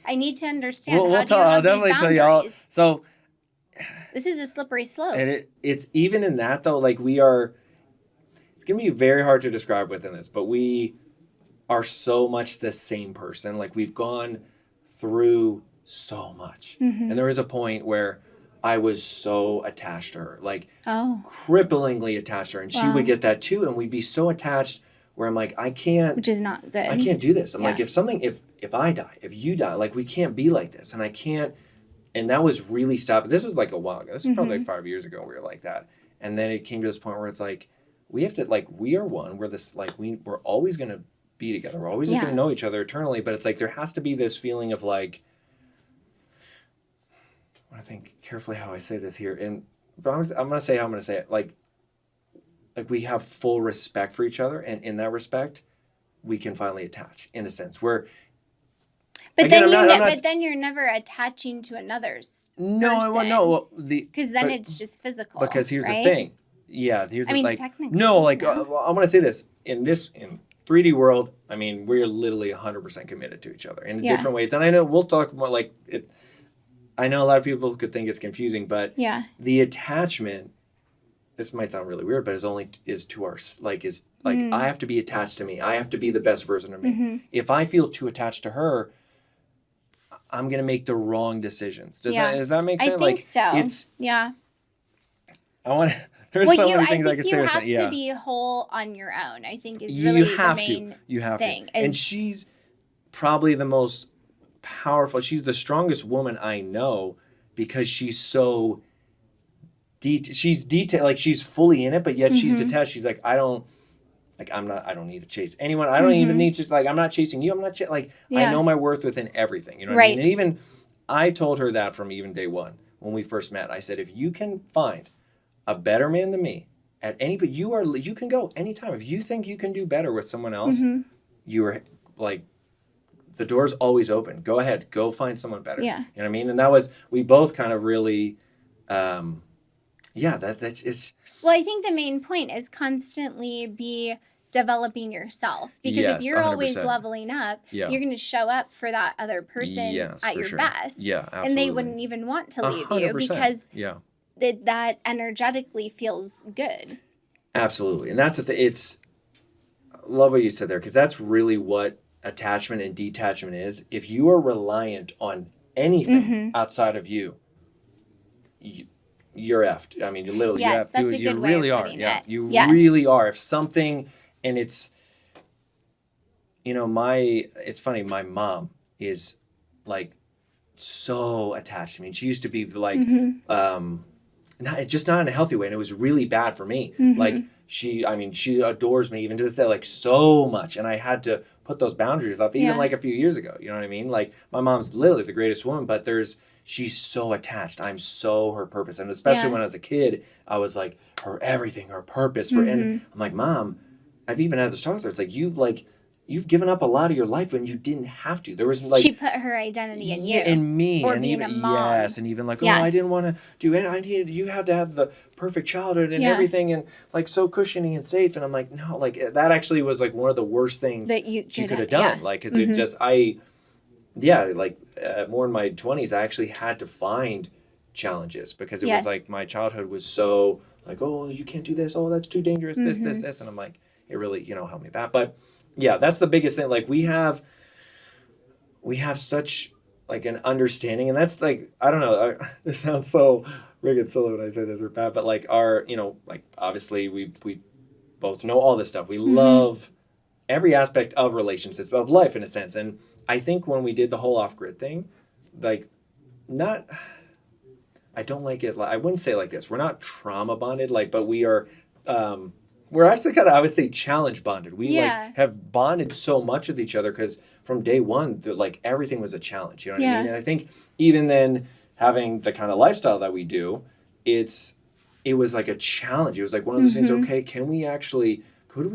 I need to understand I'll definitely tell y'all. So. This is a slippery slope. And it's even in that though, we are. It's going to be very hard to describe within this, but we are so much the same person. We've gone through so much. Mm-hmm. And there was a point where I was so attached to her, cripplingly attached to her. And she would get that too. And we'd be so attached where I'm like, I can't. Which is not good. I can't do this. I'm like, if I die, if you die, we can't be like this. And I can't. And that was really stopped. This was a while ago. This was probably 5 years ago. We were like that. And then it came to this point where it's we have to, we are one. We're this, we're always going to be together. We're always going to know each other eternally. But it's there has to be this feeling of I want to think carefully how I say this here. But I'm going to say how I'm going to say it. like we have full respect for each other, and in that respect, we can finally attach in a sense where. But again, then you're never attaching to another's person. No. Because then it's just physical. Because here's right? the thing. Yeah, technically. No, like I'm gonna say this in 3D world. I mean, we're literally 100% committed to each other in different ways, and I know we'll talk more like it. I know a lot of people could think it's confusing, but the attachment. This might sound really weird, but is to our I have to be attached to me. I have to be the best version of me. Mm-hmm. If I feel too attached to her, I'm gonna make the wrong decisions. Does that make sense? I think so. I want. There's so many things I could say. You have to be whole on your own. I think is really the main thing. And she's probably the most powerful. She's the strongest woman I know because she's so. She's detailed, like she's fully in it, but yet she's detached. She's like, I don't need to chase anyone. I don't even need to, like, I'm not chasing you. I'm not, I know my worth within everything. You know what I mean? And even, I told her that from even day one when we first met. I said, if you can find a better man than me you can go anytime. If you think you can do better with someone else, you are like, the door's always open. Go ahead, go find someone better. Yeah. You know what I mean? And that was, we both kind of really, that's it's. Well, I think the main point is constantly be developing yourself, because if you're 100%. Always leveling up, you're going to show up for that other person at your best. Yeah, absolutely. And they wouldn't even want to leave 100%. You because that energetically feels good. Absolutely. And that's the thing. I love what you said there, because that's really what attachment and detachment is. If you are reliant on anything outside of you're effed. I mean, you literally, that's a good way really of are. putting Yeah, it. you really are. If something, and it's, it's funny. My mom is like so attached to me. And she used to be like, not in a healthy way, and it was really bad for me. Like she adores me even to this day, like so much, and I had to put those boundaries up even like a few years ago. You know what I mean? Like my mom's literally the greatest woman, but she's so attached. I'm so her purpose. And especially when I was a kid, I was like her everything, her purpose. And I'm like, Mom, I've even had this talk with her. It's like, you've given up a lot of your life when you didn't have to. There was like. She put her identity in you. In me. Or and being even, a mom. Yes. And even like, I didn't want to do it. You had to have the perfect childhood and everything, and like so cushiony and safe. And I'm like, no, like that actually was like one of the worst things that she could have done. Yeah. Like, cause it just, more in my 20s, I actually had to find challenges because it was like my childhood was so like, oh, you can't do this. Oh, that's too dangerous. This. And I'm like, it really, helped me back. But yeah, that's the biggest thing. Like we have such like an understanding, and that's like, I don't know. This sounds so wicked silly when I say this or bad, but like our, like obviously we both know all this stuff. We love every aspect of relationships, of life in a sense. And I think when we did the whole off-grid thing, like I don't like it. I wouldn't say it like this. We're not trauma bonded, but we are, we're actually kind of, I would say, challenge bonded. We have bonded so much with each other because from day one, everything was a challenge. You know what I mean? And I think even then having the kind of lifestyle that we do, it was like a challenge. It was like one of those things, okay, could we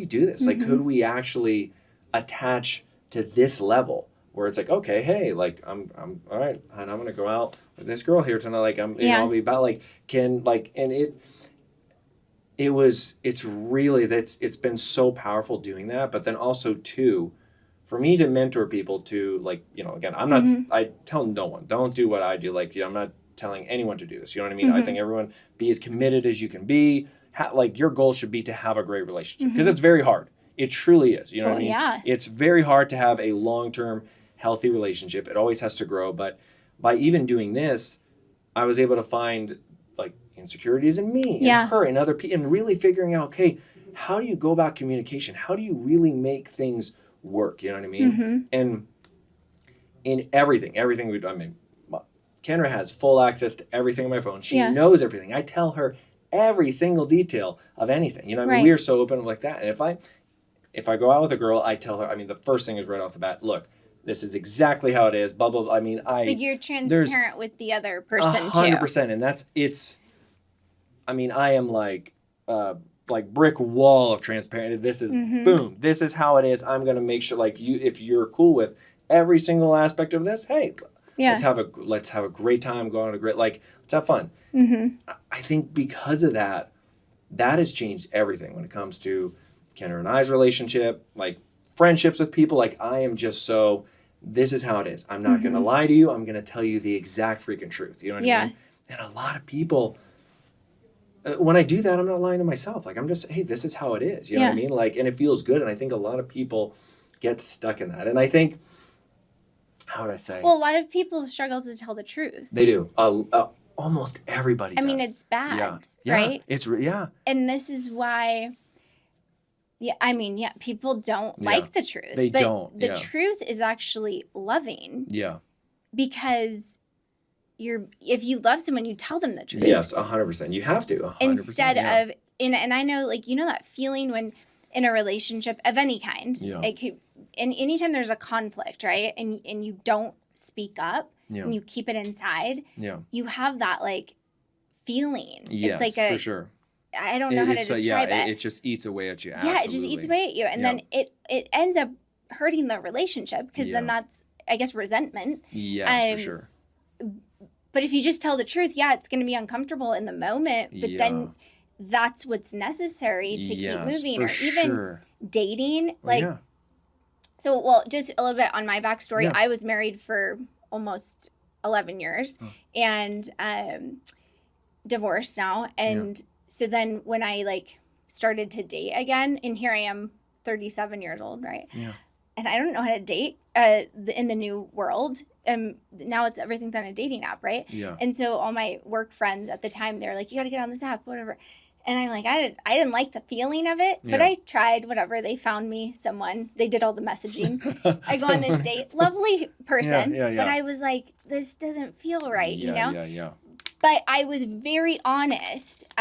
do this? Like, could we actually attach to this level where it's like, okay, hey, like I'm all right, and I'm going to go out with this girl here tonight. Like I'll be about and it's been so powerful doing that. But then also too, for me to mentor people to again, I'm not, I tell no one, don't do what I do. I'm not telling anyone to do this. You know what I mean? I think everyone be as committed as you can be. Your goal should be to have a great relationship because it's very hard. It truly is. You know what I mean? Yeah. It's very hard to have a long-term healthy relationship. It always has to grow. But by even doing this, I was able to find insecurities in me and her and other people, and really figuring out, okay, how do you go about communication? How do you really make things work? You know what I mean? And in everything we do, Kendra has full access to everything on my phone. She knows everything. I tell her every single detail of anything. You know what I mean? We are so open like that. And if I go out with a girl, I tell her, the first thing is right off the bat, look, this is exactly how it is, blah, blah, blah. But you're transparent with the other person 100%. And I am like brick wall of transparency. This is boom. This is how it is. I'm going to make sure like if you're cool with every single aspect of this, hey, let's have a great time, go on a great, like, let's have fun. I think because of that has changed everything when it comes to Kendra and I's relationship, like friendships with people. Like I am just so, this is how it is. I'm not going to lie to you. I'm going to tell you the exact freaking truth. You know what I mean? And a lot of people, when I do that, I'm not lying to myself. Like I'm just, hey, this is how it is. You know what I mean? Like, and it feels good. And I think a lot of people get stuck in that. And I think, how would I say? Well, a lot of people struggle to tell the truth. They do. Almost everybody does. I mean, it's bad, right? It's, And this is why, people don't like the truth. They don't. The truth is actually loving. Yeah. Because if you love someone, you tell them the truth. Yes, 100%. You have to. 100%, instead of, and I know, like, you know that feeling when in a relationship of any kind, it could, and anytime there's a conflict, right? And you don't speak up and you keep it inside, you have that like feeling. Yes, it's like for sure. I don't know how to describe it. It just eats away at you. Absolutely. Yeah, it just eats away at you. And then it ends up hurting the relationship because then that's, I guess, resentment. Yes, for sure. But if you just tell the truth, it's going to be uncomfortable in the moment. But then that's what's necessary to keep moving. Or even dating. So, well, just a little bit on my backstory. Yeah. I was married for almost 11 years and divorced now. And so then when I like started to date again, and here I am 37 years old, right? Yeah. And I don't know how to date in the new world. Now everything's on a dating app, right? Yeah. And so all my work friends at the time, they're like, you got to get on this app, whatever. And I'm like, I didn't like the feeling of it, but I tried, whatever. They found me someone. They did all the messaging. I go on this date. Lovely person. But I was like, this doesn't feel right, you know? Yeah. But I was very honest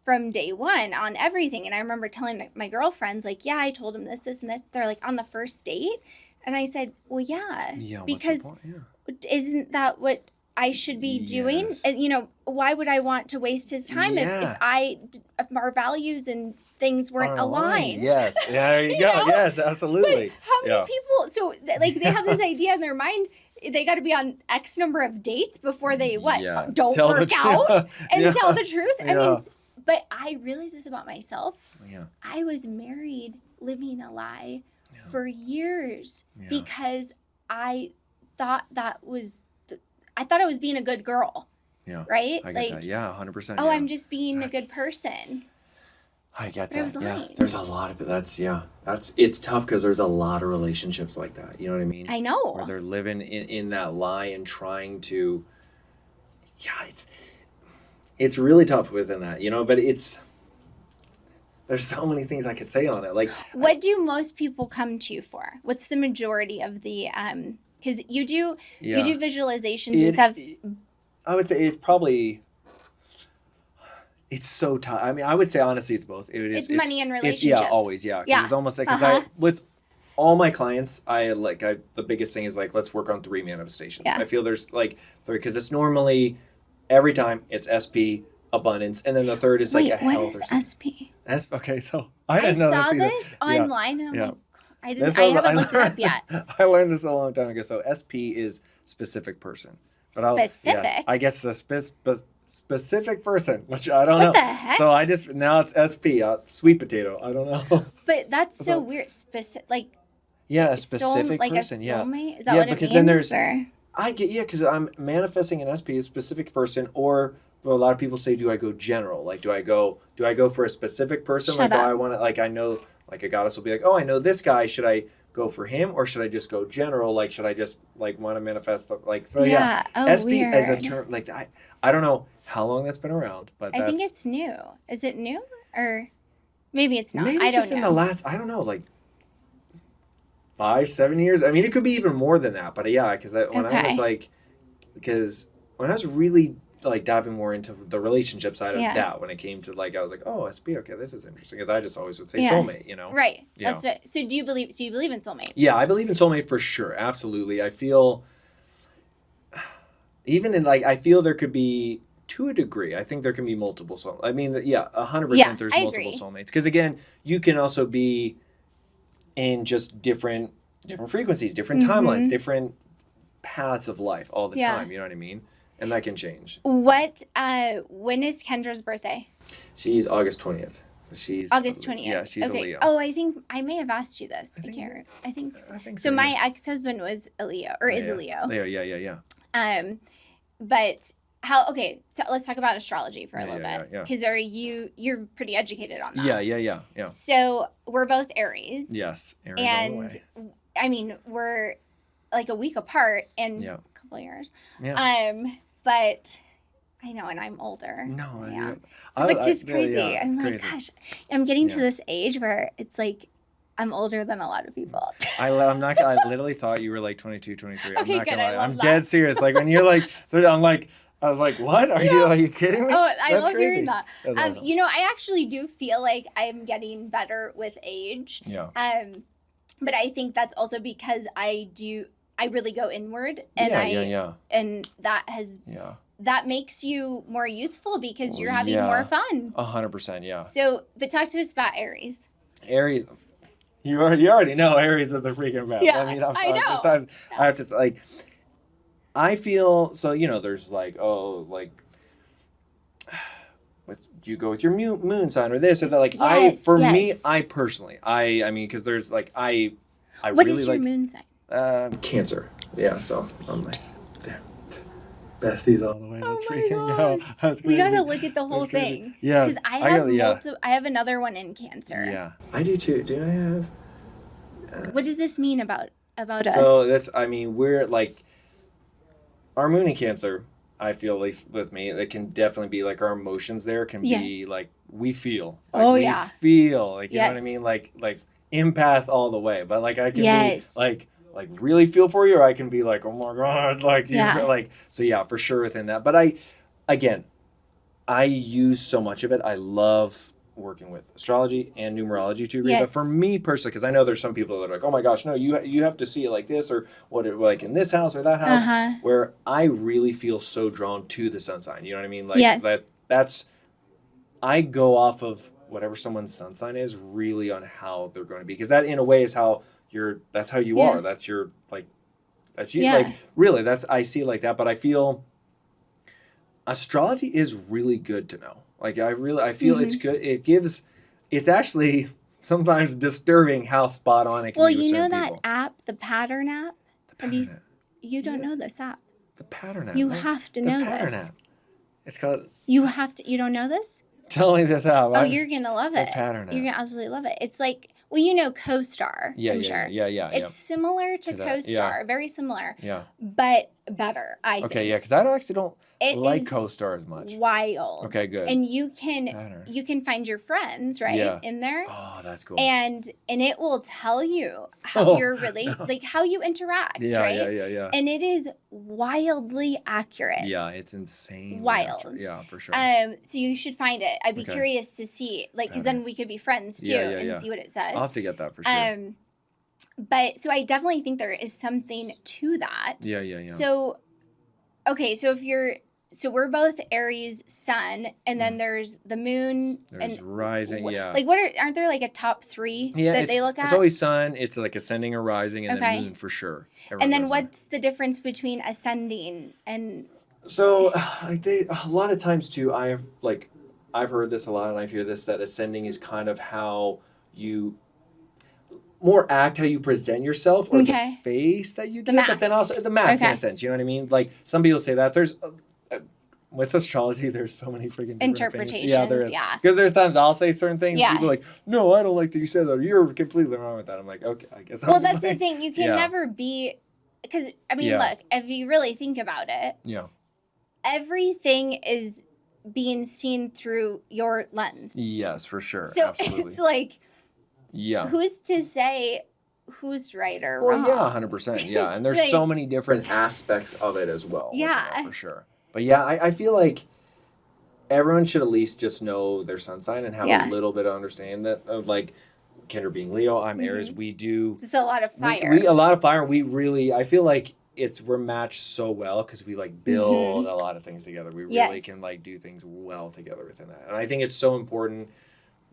from day one on everything. And I remember telling my girlfriends, like, I told him this, this, and this. They're like, on the first date? And I said, well, because isn't that what I should be doing? And, you know, why would I want to waste his time if our values and things weren't aligned? Yes. Yeah, there you go. Yes, absolutely. But how many people, so like they have this idea in their mind, they got to be on X number of dates before they don't tell work out and tell the truth. I mean, but I realized this about myself. Yeah. I was married living a lie for years because I thought I thought I was being a good girl. Yeah. Right? I get that. Yeah, 100%. Oh, I'm just being a good person. I get that. I was lying. There's a lot of it. It's tough because there's a lot of relationships like that. You know what I mean? I know. Where they're living in that lie and trying to, it's really tough within that, you know, but there's so many things I could say on it. Like, what do most people come to you for? What's the majority of the, because you do visualizations and stuff. I would say it's so tough. I mean, I would say honestly, it's both. It's money and relationships. Always, Because it's almost like, with all my clients, the biggest thing is like, let's work on 3 manifestations. Yeah. I feel there's like 3, because it's normally every time it's SP, abundance, and then the third is like a health. What is SP? Okay, so I didn't know saw this online, and I'm like, I haven't looked it up yet. I learned this a long time ago. So SP is specific person. But specific? I guess a specific person, which I don't know. What the heck? So now it's SP, sweet potato. I don't know. But that's so weird. A specific person. Like a soulmate? Is that what it means? Then there's, because I'm manifesting an SP, a specific person, or a lot of people say, do I go general? Like, do I go for a specific person? Shut like, up. I want to, like, I know, like a goddess will be like, oh, I know this guy. Should I go for him, or should I just go general? Like, should I just like want to manifest? Like, so SP weird. As a term, like, I don't know how long that's been around, but I think it's new. Is it new, or maybe it's not? Maybe I don't just know. In the last, I don't know, like 5-7 years. I mean, it could be even more than that, but because when I was really like diving more into the relationship side of that, when it came to like, I was like, oh, SP, okay, this is interesting, because I just always would say soulmate, you know? Right. That's what. So do you believe in soulmates? Yeah, I believe in soulmate for sure. Absolutely. I feel even in like, I feel there could be to a degree. I think there can be multiple soulmates. I mean, 100% there's multiple soulmates. Because again, you can also be in just different frequencies, different timelines, different paths of life all the time. You know what I mean? And that can change. When is Kendra's birthday? She's August 20th. She's August 20th. Yeah, she's a Leo. Oh, I think I may have asked you this. I think so. So my ex-husband was a Leo, or is a Leo. Leo, yeah. But so let's talk about astrology for a little bit. Because you're pretty educated on that. Yeah. So we're both Aries. Yes, Aries and all the way. I mean, we're like a week apart in a couple years. Yeah. But I know, and I'm older. No, yeah. Which is crazy. Yeah, I'm like, gosh, I'm getting to this age where it's like I'm older than a lot of people. I literally thought you were like 22, 23. Okay, I'm not good. gonna lie. I'm dead serious. Like when you're like, I was like, what? Are you kidding me? Oh, I That's love crazy. hearing that. That's awesome. I actually do feel like I'm getting better with age. Yeah. But I think that's also because I really go inward, and and that makes you more youthful because you're having more fun. 100%, yeah. So, but talk to us about Aries. Aries, you already know Aries is the freaking best. Yeah, I mean, I know. Sometimes I have to I feel so. There's do you go with your moon sign or this or that? Me, I personally, I mean, because there's I what really is your moon sign? Cancer. Yeah, so I'm like, there. Besties all the way. That's freaking go. That's crazy. We gotta look at the whole thing. Yeah. Because I have another one in Cancer. Yeah. I do too. Do I have? What does this mean about us? So we're our moon in Cancer, I feel, at least with me, it can definitely be our emotions there can be we feel. We feel. You know what I mean? Like empath all the way. But I can be really feel for you, or I can be like, oh my God, so yeah, for sure within that. But I use so much of it. I love working with astrology and numerology to agree. But for me personally, because I know there's some people that are like, oh my gosh, no, you have to see it like this, or what it in this house or that house, where I really feel so drawn to the sun sign. You know what I mean? That's I go off of whatever someone's sun sign is really on how they're going to be, because that in a way is how that's how you are. That's your that's you. Really, I see it like that. But I feel astrology is really good to know. I feel it's good. It's actually sometimes disturbing how spot on it can be. Well, you know that app, the Pattern app? You don't know this app. The Pattern app. You have to know this. Pattern app. It's called. You don't know this? Tell me this app. Oh, you're going to love it. The Pattern app. You're going to absolutely love it. It's like, CoStar, I'm sure. Yeah. It's similar to CoStar, very similar. Yeah. But better, I think. Okay, yeah, because I actually don't like CoStar as much. Wild. Okay, good. And you can find your friends, right, in there. Oh, that's cool. And it will tell you how you're really, how you interact, right? Yeah. And it is wildly accurate. Yeah, it's insane. Wild. Accurate. Yeah, for sure. So you should find it. I'd be curious to see, because then we could be friends too and see what it says. I'll have to get that for sure. But so I definitely think there is something to that. Yeah. So, okay, so we're both Aries sun, and then there's the moon. There's rising, aren't there a top three that they look at? It's always sun, it's ascending or rising, and then moon for sure. And then what's the difference between ascending and... So, a lot of times too, I've heard this a lot, and I hear this, that ascending is kind of how you... more act, how you present yourself, or the face that you give, but then also the mask in a sense. You know what I mean? Some people say that. There's with astrology, there's so many freaking interpretations. Yeah, there is. Because there's times I'll say certain things. Yeah. People are like, no, I don't like that you said that. You're completely wrong with that. I'm like, okay, I guess. Well, that's the thing. You can never be, because look, if you really think about it, everything is being seen through your lens. Yes, for sure. So absolutely. It's who's to say who's right or wrong? Well, 100%. Yeah, and there's so many different aspects of it as well. Yeah, for sure. But I feel like everyone should at least just know their sun sign and have a little bit of understanding that of Kendra being Leo, I'm Aries. We do. It's a lot of fire. A lot of fire. We really, I feel like we're matched so well because we like build a lot of things together. We really can like do things well together within that. And I think it's so important,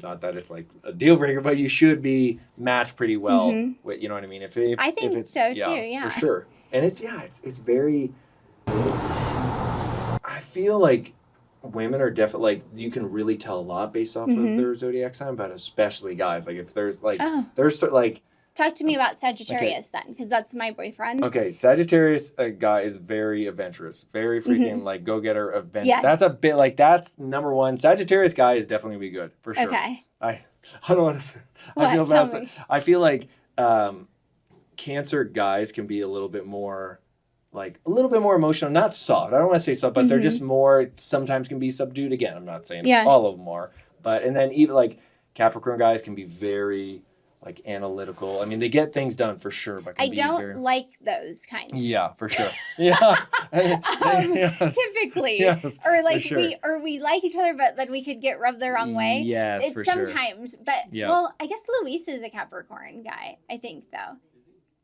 not that it's like a deal breaker, but you should be matched pretty well with, you know what I mean? If I think it's, so too, yeah. For sure. And it's very, I feel like women are definitely, like, you can really tell a lot based off of their zodiac sign, but especially guys. Like, if there's, like, Talk to me about Sagittarius then, because that's my boyfriend. Okay, Sagittarius guy is very adventurous, very freaking, like, go-getter adventure. Yes. That's a bit, like, that's number one. Sagittarius guy is definitely going to be good, for sure. Okay. I don't want to say, I feel like Cancer guys can be a little bit more emotional, not soft. I don't want to say soft, but they're just more, sometimes can be subdued. Again, I'm not saying all of them are, but, and then even, like, Capricorn guys can be very, like, analytical. I mean, they get things done for sure, but I don't like those kind. Yeah, for sure. Yeah. Typically. Yes, or like sure. we like each other, but then we could get rubbed the wrong way. Yes, it's for sometimes, but well, I guess Luis is a Capricorn guy, I think, though.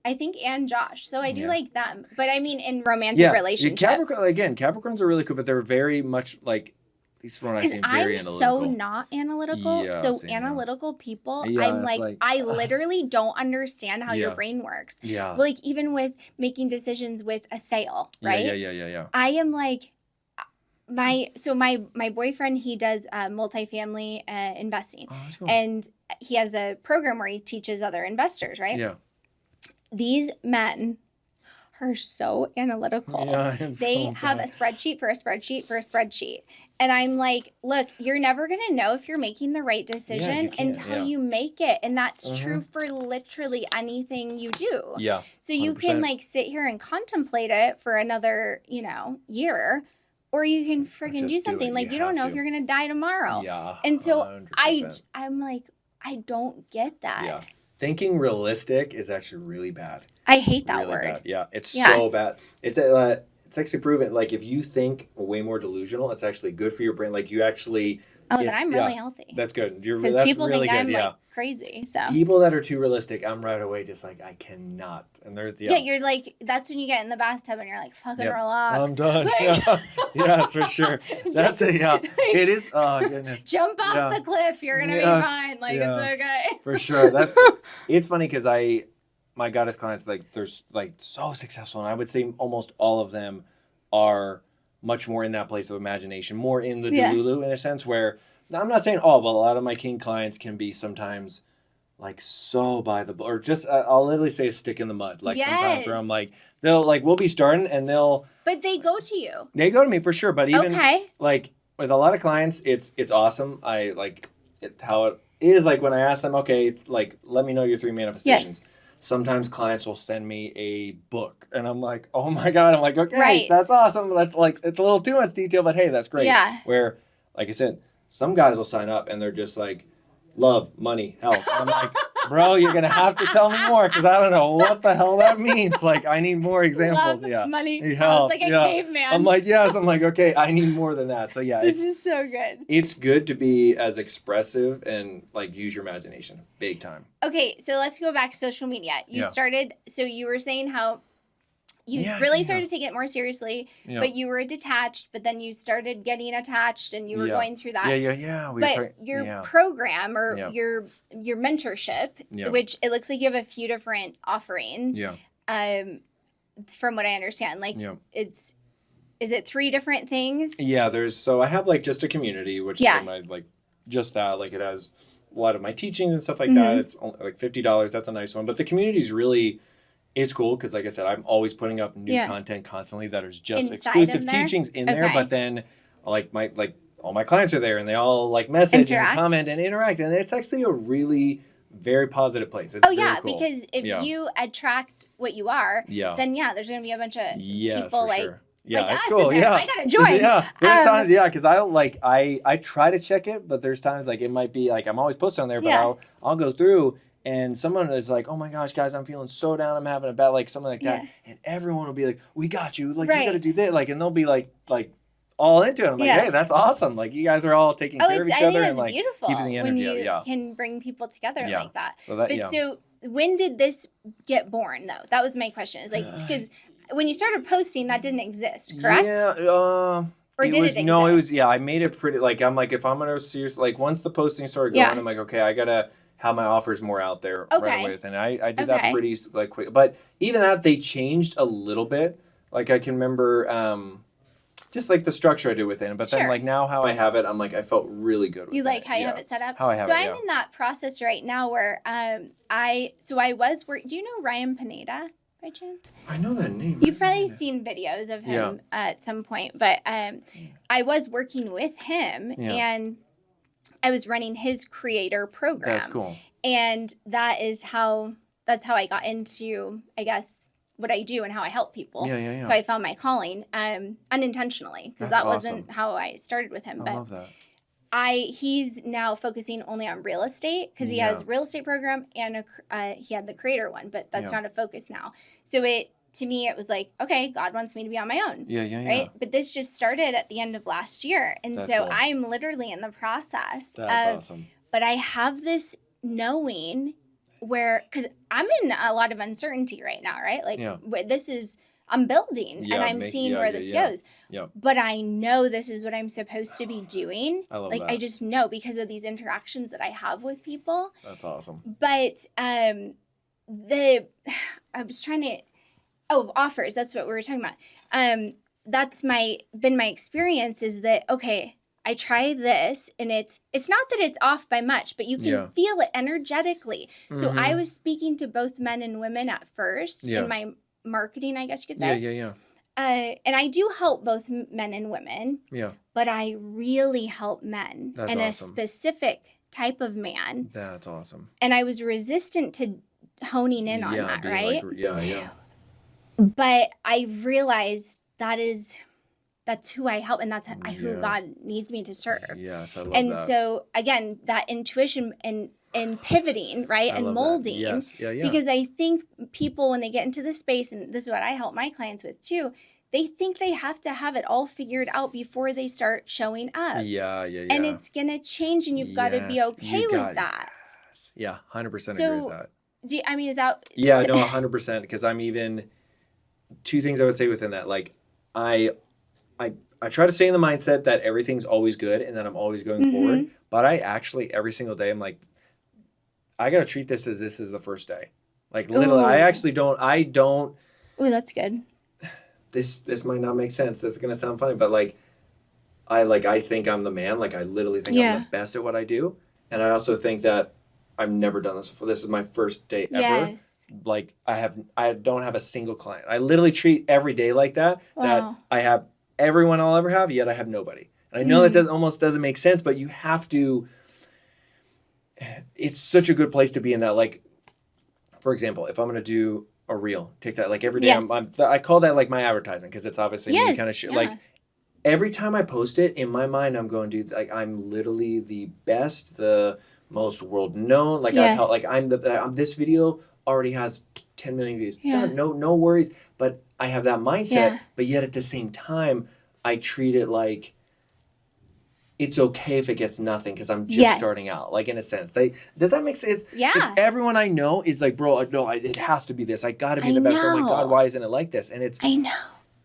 I think, and Josh. So I do like them. But I mean, in romantic relationships. Capricorns are really cool, but they're very much like, at least from what I've seen, very analytical. Because I'm so not analytical. Yeah, so analytical people, I'm like, I literally don't understand how your brain works. Yeah. Like, even with making decisions with a sale, right? Yeah. I am like, my boyfriend, he does multifamily investing. Oh, cool. And he has a program where he teaches other investors, right? Yeah. These men are so analytical. Yeah, they have a spreadsheet for a spreadsheet for a spreadsheet. And I'm like, look, you're never going to know if you're making the right decision until you make it. And that's true for literally anything you do. Yeah. 100%. So you can like sit here and contemplate it for another, year, or you can friggin' do something. Like, you don't know if you're going to die tomorrow. Yeah. And so 100%. I'm like, I don't get that. Yeah. Thinking realistic is actually really bad. I hate that really word. Bad. Yeah, it's so bad. It's actually proven, like, if you think way more delusional, it's actually good for your brain. Like, you actually... Oh, then I'm really healthy. That's good. Because people think I'm, like, crazy, so... People that are too realistic, I'm right away just like, I cannot. And there's... Yeah, you're like... That's when you get in the bathtub and you're like, fucking relax. I'm done. Like, yes, for sure. That's it, yeah. It is... Oh, goodness. Jump off the cliff. You're going to be fine. Like, it's okay. For sure. It's funny because my goddess clients, like, they're like so successful, and I would say almost all of them are much more in that place of imagination, more in the Delulu in a sense, where I'm not saying all, but a lot of my king clients can be sometimes like so by the or just I'll literally say a stick in the mud, like sometimes where I'm like, they'll like, we'll be starting and but they go to you. They go to me for sure, but even like with a lot of clients, it's awesome. I like it how it is, like when I ask them, okay, like let me know your 3 manifestations. Yes. Sometimes clients will send me a book, and I'm like, oh my God. I'm like, okay, that's awesome. That's like, it's a little too much detail, but hey, that's great. Yeah. Where, like I said, some guys will sign up and they're just like, love, money, health. I'm like, bro, you're going to have to tell me more because I don't know what the hell that means. Like, I need more examples. Love, money, health. Like a caveman. I'm like, yes. I'm like, okay, I need more than that. So yeah. This is so good. It's good to be as expressive and like use your imagination big time. Okay, so let's go back to social media. You started, so you were saying how you really started to take it more seriously, but you were detached, but then you started getting attached and you were going through that. Yeah. Your program or your mentorship, which it looks like you have a few different offerings. From what I understand, like is it 3 different things? Yeah, so I have like just a community, which is my, like just that, like it has a lot of my teachings and stuff like that. It's only like $50. That's a nice one. But the community is really... It's cool because, like I said, I'm always putting up new content constantly that is just exclusive teachings in there. But then, like all my clients are there, and they all like message and comment and interact, and it's actually a really very positive place. It's cool. Because if you attract what you are, then there's gonna be a bunch of people like. Sure. Yeah, like it's cool. Yeah, I gotta join. There's times, because I try to check it, but there's times like it might be like I'm always posting on there, but I'll go through. And someone is like, oh my gosh, guys, I'm feeling so down. I'm having a bad, like something like that. And everyone will be like, we got you. Like, you got to do this. Like, and they'll be like all into it. I'm like, hey, that's awesome. Like, you guys are all taking care of each other and like beautiful keeping the energy up. Can bring people together like that. So So when did this get born though? That was my question. Is like, because when you started posting, that didn't exist, correct? Yeah. Or did it exist? No, it was, I made it pretty, like, I'm like, if I'm going to seriously, like, once the posting started going, I'm like, okay, I got to have my offers more out there right away. And I did that pretty, like, quick. But even that, they changed a little bit. Like, I can remember just, like, the structure I did within it. But then, like, now how I have it, I'm like, I felt really good with it. You like how you have it set up? How I have it, I'm in that process right now where I was do you know Ryan Pineda? By chance? I know that name. You've probably seen videos of him at some point, but I was working with him and I was running his creator program. That's cool. And that's how I got into, I guess, what I do and how I help people. Yeah. So I found my calling unintentionally because that wasn't how I started with him. I love that. He's now focusing only on real estate because he has real estate program and he had the creator one, but that's not a focus now. So to me, it was like, okay, God wants me to be on my own. Yeah. Right. But this just started at the end of last year. And that's so cool. I'm literally in the process. That's awesome. But I have this knowing where, because I'm in a lot of uncertainty right now, right? Like this is, I'm building and I'm seeing where this goes. Yeah. But I know this is what I'm supposed to be doing. I love that. I just know because of these interactions that I have with people. That's awesome. But I was trying to offers, that's what we were talking about. That's been my experience is that okay, I try this and it's not that it's off by much, but you can feel it energetically. So I was speaking to both men and women at first in my marketing, I guess you could say. Yeah. And I do help both men and women. Yeah. But I really help men and awesome. a specific type of man. That's awesome. And I was resistant to honing in on that, right? Like, yeah. But I realized that's who I help and that's who God needs me to serve. Yes, I love and that. So again, that intuition and pivoting, right? And molding. Yes. Yeah. Because I think people, when they get into this space, and this is what I help my clients with too, they think they have to have it all figured out before they start showing up. Yeah. And it's going to change and you've got to be okay with that. Yes. Yeah, 100% agree with that. Is that... Yeah, no, 100%. Because I'm even... Two things I would say within that. Like, I try to stay in the mindset that everything's always good and that I'm always going forward. But I actually, every single day, I'm like, I got to treat this as this is the first day. Like, literally, I don't... Oh, that's good. This might not make sense. This is going to sound funny, but I think I'm the man. Like, I literally think I'm the best at what I do. And I also think that I've never done this before. This is my first day ever. Yes. Like, I don't have a single client. I literally treat every day like that. Wow. That I have everyone I'll ever have, yet I have nobody. And I know that almost doesn't make sense, but you have to... It's such a good place to be in that. Like, for example, if I'm going to do a reel, TikTok, like every day, I call that like my advertisement because it's obviously me kind of like every time I post it, in my mind, I'm going, dude, like I'm literally the best, the most world known. Like this video already has 10 million views. Yeah. No worries. But I have that mindset. But yet at the same time, I treat it like it's okay if it gets nothing because I'm just starting out. Like in a sense, does that make sense? Yeah. Everyone I know is like, bro, no, it has to be this. I got to be the best. Oh my God, why isn't it like this? And I know.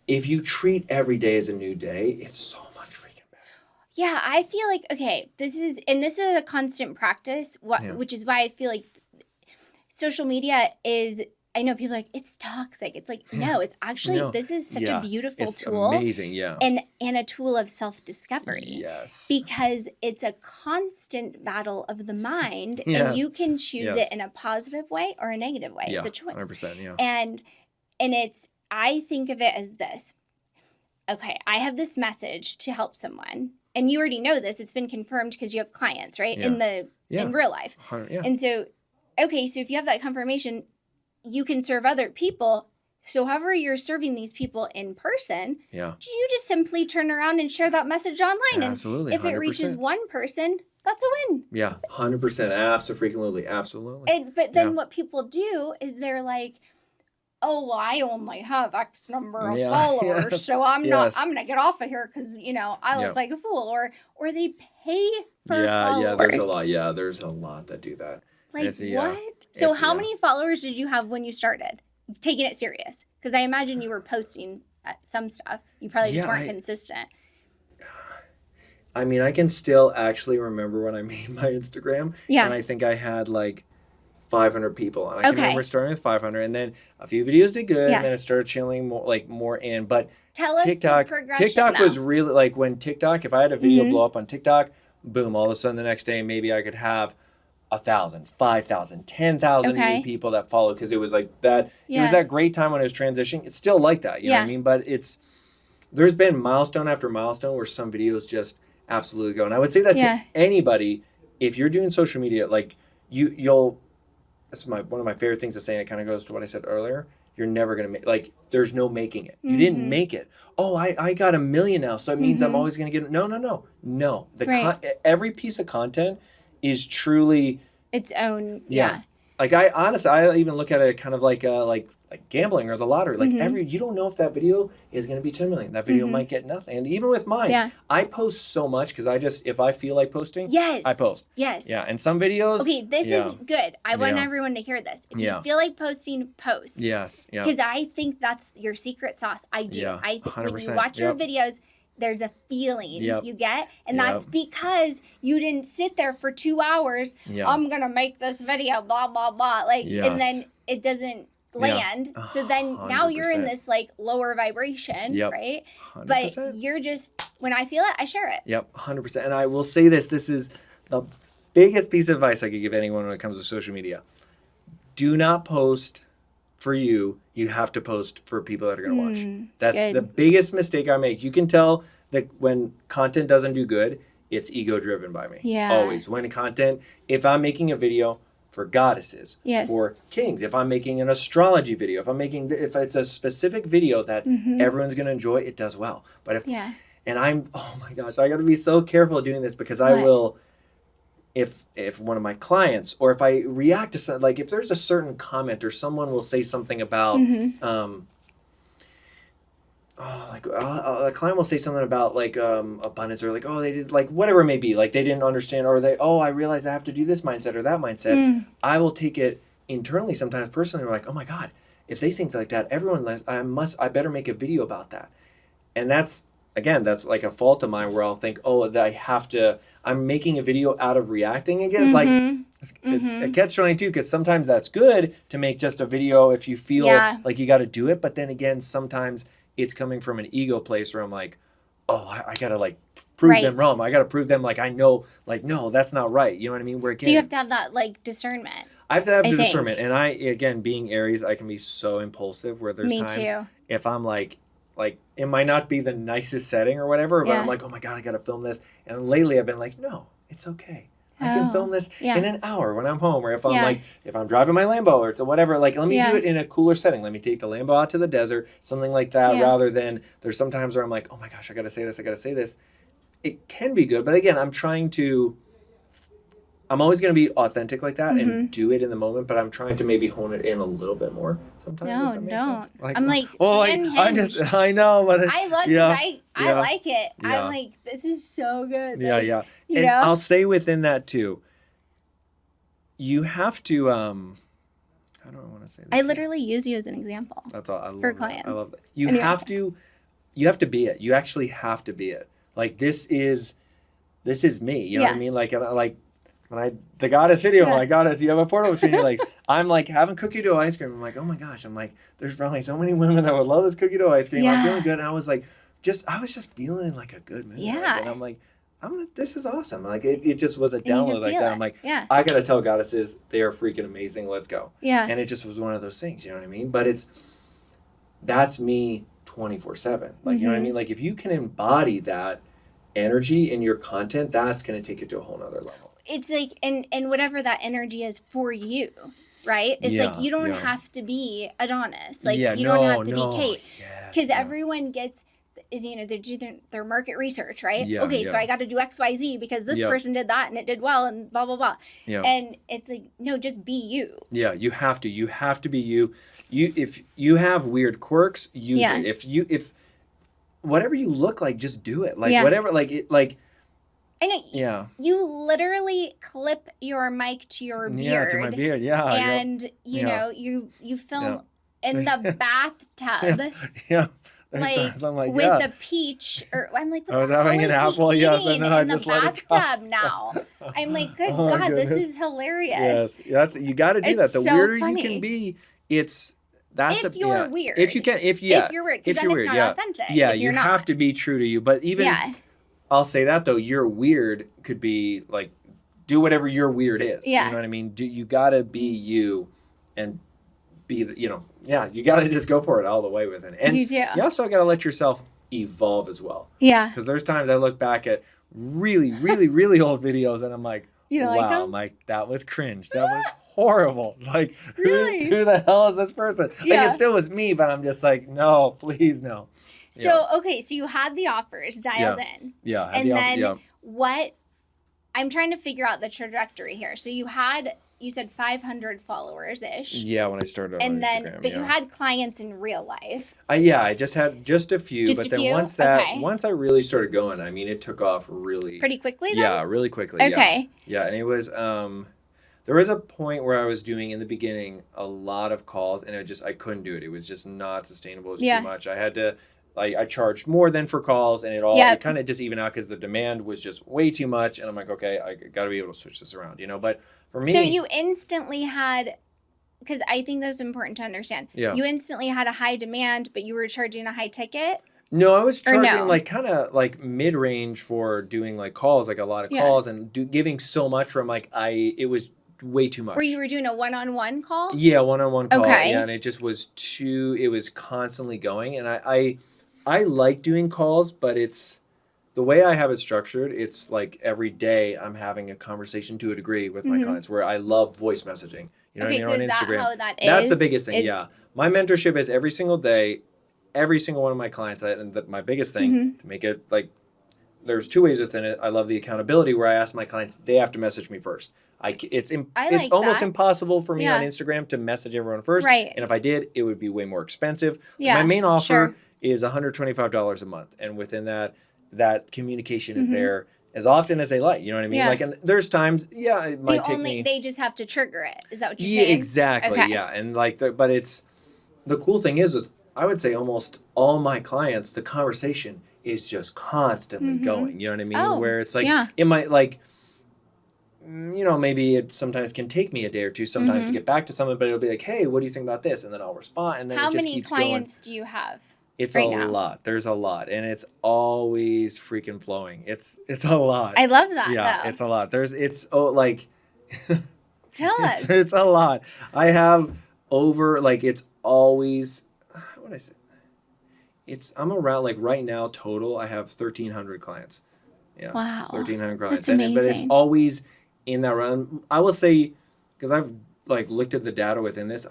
If you treat every day as a new day, it's so much freaking better. Yeah, I feel like, okay, this is a constant practice, which is why I feel like social media is, I know people are like, it's toxic. It's like, no, it's actually, this is such a beautiful tool. It's amazing, yeah. And a tool of self-discovery. Yes. Because it's a constant battle of the mind, and you can choose it in a positive way or a negative way. It's a choice. 100%, yeah. And it's, I think of it as this. Okay, I have this message to help someone. And you already know this. It's been confirmed because you have clients, right? Yeah. In real life. And so, okay, so if you have that confirmation, you can serve other people. So however you're serving these people in person, you just simply turn around and share that message online. Absolutely. And if 100%. It reaches one person, that's a win. Yeah, 100%. Absolutely. But then what people do is they're like, oh, well, I only have X number of followers, so I'm going to get off of here because, I look like a fool. Or they pay for followers. There's a lot that do that. Like, what? So how many followers did you have when you started? taking it serious? Because I imagine you were posting some stuff. You probably just weren't consistent. I mean, I can still actually remember when I made my Instagram. Yeah. And I think I had like 500 people. And I can remember starting with 500. And then a few videos did good. And then it started chilling more in. But tell us TikTok, the progression TikTok though. was really like when TikTok, if I had a video blow up on TikTok, boom, all of a sudden the next day, maybe I could have 1,000, 5,000, 10,000 new people that followed. Because it was like that. It was that great time when it was transitioning. It's still like that. You know what I mean? But there's been milestone after milestone where some videos just absolutely go. And I would say that to anybody, if you're doing social media, like you'll, that's one of my favorite things to say, and it kind of goes to what I said earlier. You're never going to make, like, there's no making it. You didn't make it. Oh, I got 1 million now, so it means I'm always going to get it. No. Every piece of content is truly its own. Like I even look at it kind of like gambling or the lottery. Like you don't know if that video is going to be 10 million. That video might get nothing. And even with mine, I post so much because if I feel like posting, I post. Yes. Yeah. And some videos. Okay, this is good. I want everyone to hear this. If you feel like posting, post. Yes. Yeah. Because I think that's your secret sauce. I do. Yeah, I think when you watch your videos, there's a feeling you get. And that's because you didn't sit there for 2 hours. I'm going to make this video, blah, blah, blah. And then it doesn't land. So then now you're in this like lower vibration, right? 100%. But you're just, when I feel it, I share it. Yep, 100%. And I will say this is the biggest piece of advice I could give anyone when it comes to social media. Do not post for you. You have to post for people that are going to watch. That's the biggest mistake I make. You can tell that when content doesn't do good, it's ego driven by me. Always. When content, if I'm making a video for goddesses, for kings, if I'm making an astrology video, if it's a specific video that everyone's going to enjoy, it does well. But and oh my gosh, I got to be so careful doing this because I will, if one of my clients, or if I react to something, like if there's a certain comment or someone will say something about, a client will say something about like abundance, or like, oh, they did, like whatever it may be, like they didn't understand, or I realize I have to do this mindset or that mindset. I will take it internally sometimes personally. We're like, oh my God, if they think like that, I better make a video about that. And that's like a fault of mine where I'll think, that I'm making a video out of reacting again. Like it's a catch-22 because sometimes that's good to make just a video if you feel like you got to do it. But then again, sometimes it's coming from an ego place where I'm like, I got to like prove them wrong. I got to prove them like I know, like, no, that's not right. You know what I mean? So you have to have that like discernment. I have to have the discernment. And again, being Aries, I can be so impulsive where there's times if I'm like it might not be the nicest setting or whatever, but I'm like, oh my God, I got to film this. And lately I've been like, no, it's okay. I can film this in an hour when I'm home, or if I'm if I'm driving my Lambo or whatever, like let me do it in a cooler setting. Let me take the Lambo out to the desert, something like that, rather than there's sometimes where I'm like, oh my gosh, I got to say this. It can be good. But again, I'm always going to be authentic like that and do it in the moment, but I'm trying to maybe hone it in a little bit more sometimes. No, don't. Like, I'm like, I know, but I love it. I like it. I'm like, this is so good. Like, and I'll say within that too, you have to, how do I want to say this? I literally use you as an example. That's all. I love for that. clients. I love that. You have to be it. You actually have to be it. Like this is me. You know what I mean? Like when the goddess video, I'm like, goddess, you have a portal between your legs. I'm like having cookie dough ice cream. I'm like, oh my gosh. I'm like, there's probably so many women that would love this cookie dough ice cream. I'm feeling good. And I was like, I was just feeling in like a good mood. Yeah. And I'm like, this is awesome. Like it just was a download like that. I'm like, I got to tell goddesses, they are freaking amazing. Let's go. Yeah. And it just was one of those things, you know what I mean? But that's me 24/7. Like, you know what I mean? Like if you can embody that energy in your content, that's going to take it to a whole nother level. It's like, and whatever that energy is for you, right? It's like, you don't have to be Adonis. Like, you don't have to be Kate. Because everyone gets, they do their market research, right? So I got to do X, Y, Z because this person did that and it did well and blah, blah, blah. And it's like, no, just be you. Yeah, you have to. You have to be you. If you have weird quirks, use it. If whatever you look like, just do it. Like, whatever, I know. You literally clip your mic to your beard. Yeah, to my beard. And you know, you film in the bathtub. Yeah. Like, like with a peach, or I'm like, what I was the hell having is an apple, he yes, eating and then I in the just let it go. bathtub now? I'm like, good Oh my God, goodness. this is hilarious. Yes, you got to do that. The so weirder funny. you can be, if you're weird. If you can, if you're weird, because then it's not authentic. Yeah, if you're you not. have to be true to you. But even, I'll say that though, you're weird could be like, do whatever your weird is. Yeah. You know what I mean? You got to be you and be, you got to just go for it all the way with it. And you do. You also got to let yourself evolve as well. Yeah. Because there's times I look back at really, really, really old videos and I'm like, wow, like that was cringe. That was horrible. Like, really? who the hell is this person? Yeah. Like, it still was me, but I'm just like, no, please, no. So, okay, so you had the offers dialed in. Yeah. And then what, I'm trying to figure out the trajectory here. So you said 500 followers-ish. Yeah, when I started on Instagram. But you had clients in real life. I just had just a few. Once I really started going, I mean, it took off really. Pretty quickly then? Yeah, really quickly. Okay. Yeah, and it was, there was a point where I was doing, in the beginning, a lot of calls, and I couldn't do it. It was just not sustainable. It was too much. I had to, I charged more than for calls, and it kind of just evened out because the demand was just way too much. And I'm like, okay, I got to be able to switch this around, But for me. So you instantly had, because I think that's important to understand. Yeah. You instantly had a high demand, but you were charging a high ticket? No, I was charging kind of mid-range for doing calls, a lot of calls, and giving so much from it was way too much. Where you were doing a one-on-one call? Yeah, one-on-one call. Okay. Yeah, and it just was it was constantly going. And I like doing calls, but it's the way I have it structured. It's like every day I'm having a conversation to a degree with my clients where I love voice messaging. So on Instagram. That how that is? That's the biggest thing. Yeah. My mentorship is every single day, every single one of my clients. My biggest thing to make it there's two ways within it. I love the accountability where I ask my clients, they have to message me first. It's almost impossible for me on Instagram to message everyone first. Right. And if I did, it would be way more expensive. Yeah. My main offer is $125 a month. And within that communication is there as often as they like. You know what I mean? Yeah. And there's times, it might take me. They just have to trigger it. Is that what you're saying? Yeah, exactly. Okay. Yeah. And but it's, the cool thing is with, I would say almost all my clients, the conversation is just constantly going. You know what I mean? Oh, where it's it might maybe it sometimes can take me a day or two sometimes to get back to someone, but it'll be like, hey, what do you think about this? And then I'll respond. And then how it just many keeps clients going. do you have? It's a lot. There's a lot. And it's always freaking flowing. It's a lot. I love that. Yeah, though. It's a lot. Tell us. It's a lot. I have over, it's always, what would I say? I'm around, right now, total, I have 1,300 clients. Yeah. Wow. 1,300 clients. That's amazing. But it's always in that run. I will say, because I've, looked at the data within this,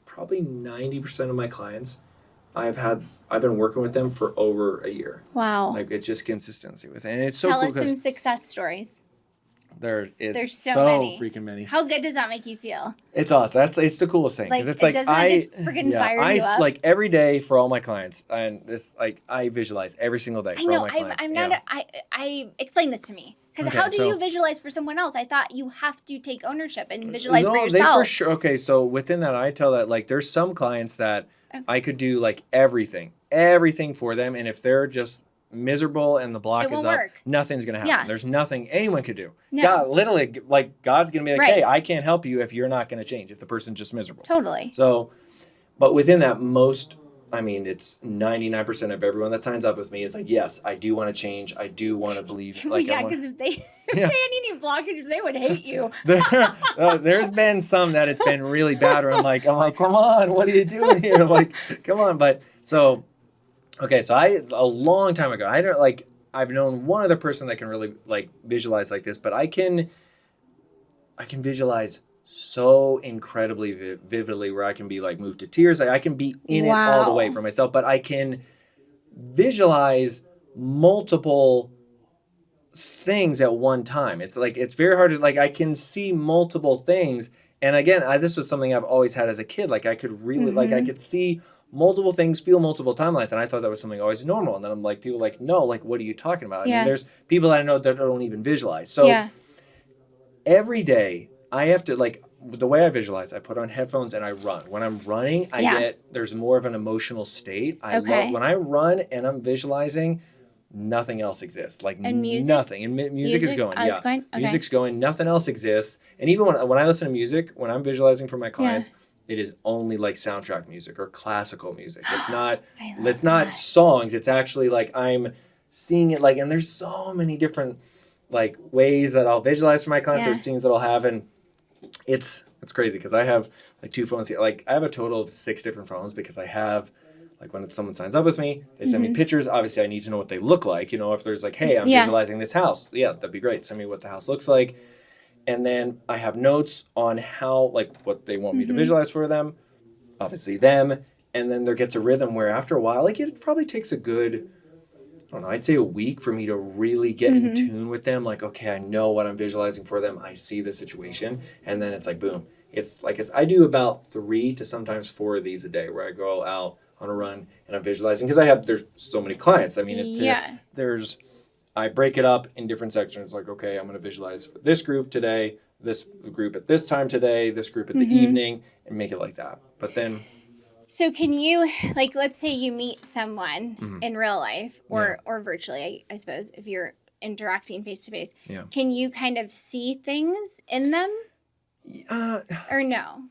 probably 90% of my clients, I've been working with them for over a year. Wow. It's just consistency with it. And it's so Tell cool us some success stories. There's so many. freaking many. How good does that make you feel? It's awesome. It's the coolest thing. Doesn't it just freaking fire you up? Every day for all my clients, and this I visualize every single day for all my clients. I'm not. I explain this to me. Because how do you visualize for someone else? I thought you have to take ownership and visualize for yourself. They for sure. Okay, so within that, I tell that there's some clients that I could do everything for them, and if they're just miserable and the block is up, nothing's gonna happen. Yeah. There's nothing anyone could do. No. God, literally, God's gonna be like, hey, I can't help you if you're not gonna change, if the person's just miserable. Totally. So, but within that, it's 99% of everyone that signs up with me is yes, I do want to change. I do want to believe. Because if they had any blockages, they would hate you. There's been some that it's been really bad where I'm like, come on, what are you doing here? Come on. But so, okay, so a long time ago, I've known one other person that can really visualize like this, but I can visualize so incredibly vividly where I can be moved to tears. I can be in it all the way for myself, but I can visualize multiple things at one time. It's it's very hard to I can see multiple things. And again, this was something I've always had as a kid. I could really I could see multiple things, feel multiple timelines, and I thought that was something always normal. And then I'm people no, what are you talking about? I mean, there's people that I know that don't even visualize. So every day I have to the way I visualize, I put on headphones and I run. When I'm running, there's more of an emotional state. When I run and I'm visualizing, nothing else exists. Like nothing. And music is going. Yeah. Going? Okay. Music's going. Nothing else exists. And even when I listen to music, when I'm visualizing for my clients, it is only like soundtrack music or classical music. It's not songs. It's actually like I'm seeing it and there's so many different like ways that I'll visualize for my clients or scenes that I'll have, and it's crazy because I have like 2 phones here. Like I have a total of 6 different phones because I have like when someone signs up with me, they send me pictures. Obviously I need to know what they look like. If there's like, hey, I'm visualizing this house. Yeah, that'd be great. Send me what the house looks like. And then I have notes on how, like what they want me to visualize for them, obviously them. And then there gets a rhythm where after a while, like it probably takes a good, I don't know, I'd say a week for me to really get in tune with them. Like, okay, I know what I'm visualizing for them. I see the situation. And then it's like, boom. It's like, I do about 3 to sometimes 4 of these a day where I go out on a run and I'm visualizing because there's so many clients. I mean, I break it up in different sections. Like, okay, I'm going to visualize for this group today, this group at this time today, this group at the evening, and make it like that. But then... So can you, like, let's say you meet someone in real life or virtually, I suppose, if you're interacting face to face, can you kind of see things in them? Or no?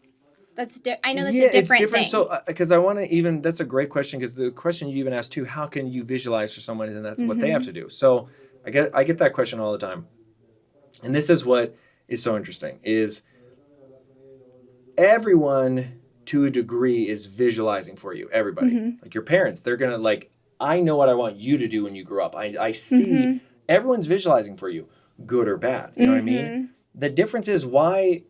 I know that's a different thing. So, because I want to that's a great question because the question you even asked too, how can you visualize for someone and that's what they have to do. So I get that question all the time. And this is what is so interesting is everyone to a degree is visualizing for you. Everybody, like your parents, they're going to like, I know what I want you to do when you grow up. I see everyone's visualizing for you, good or bad. You know what I mean? The difference is why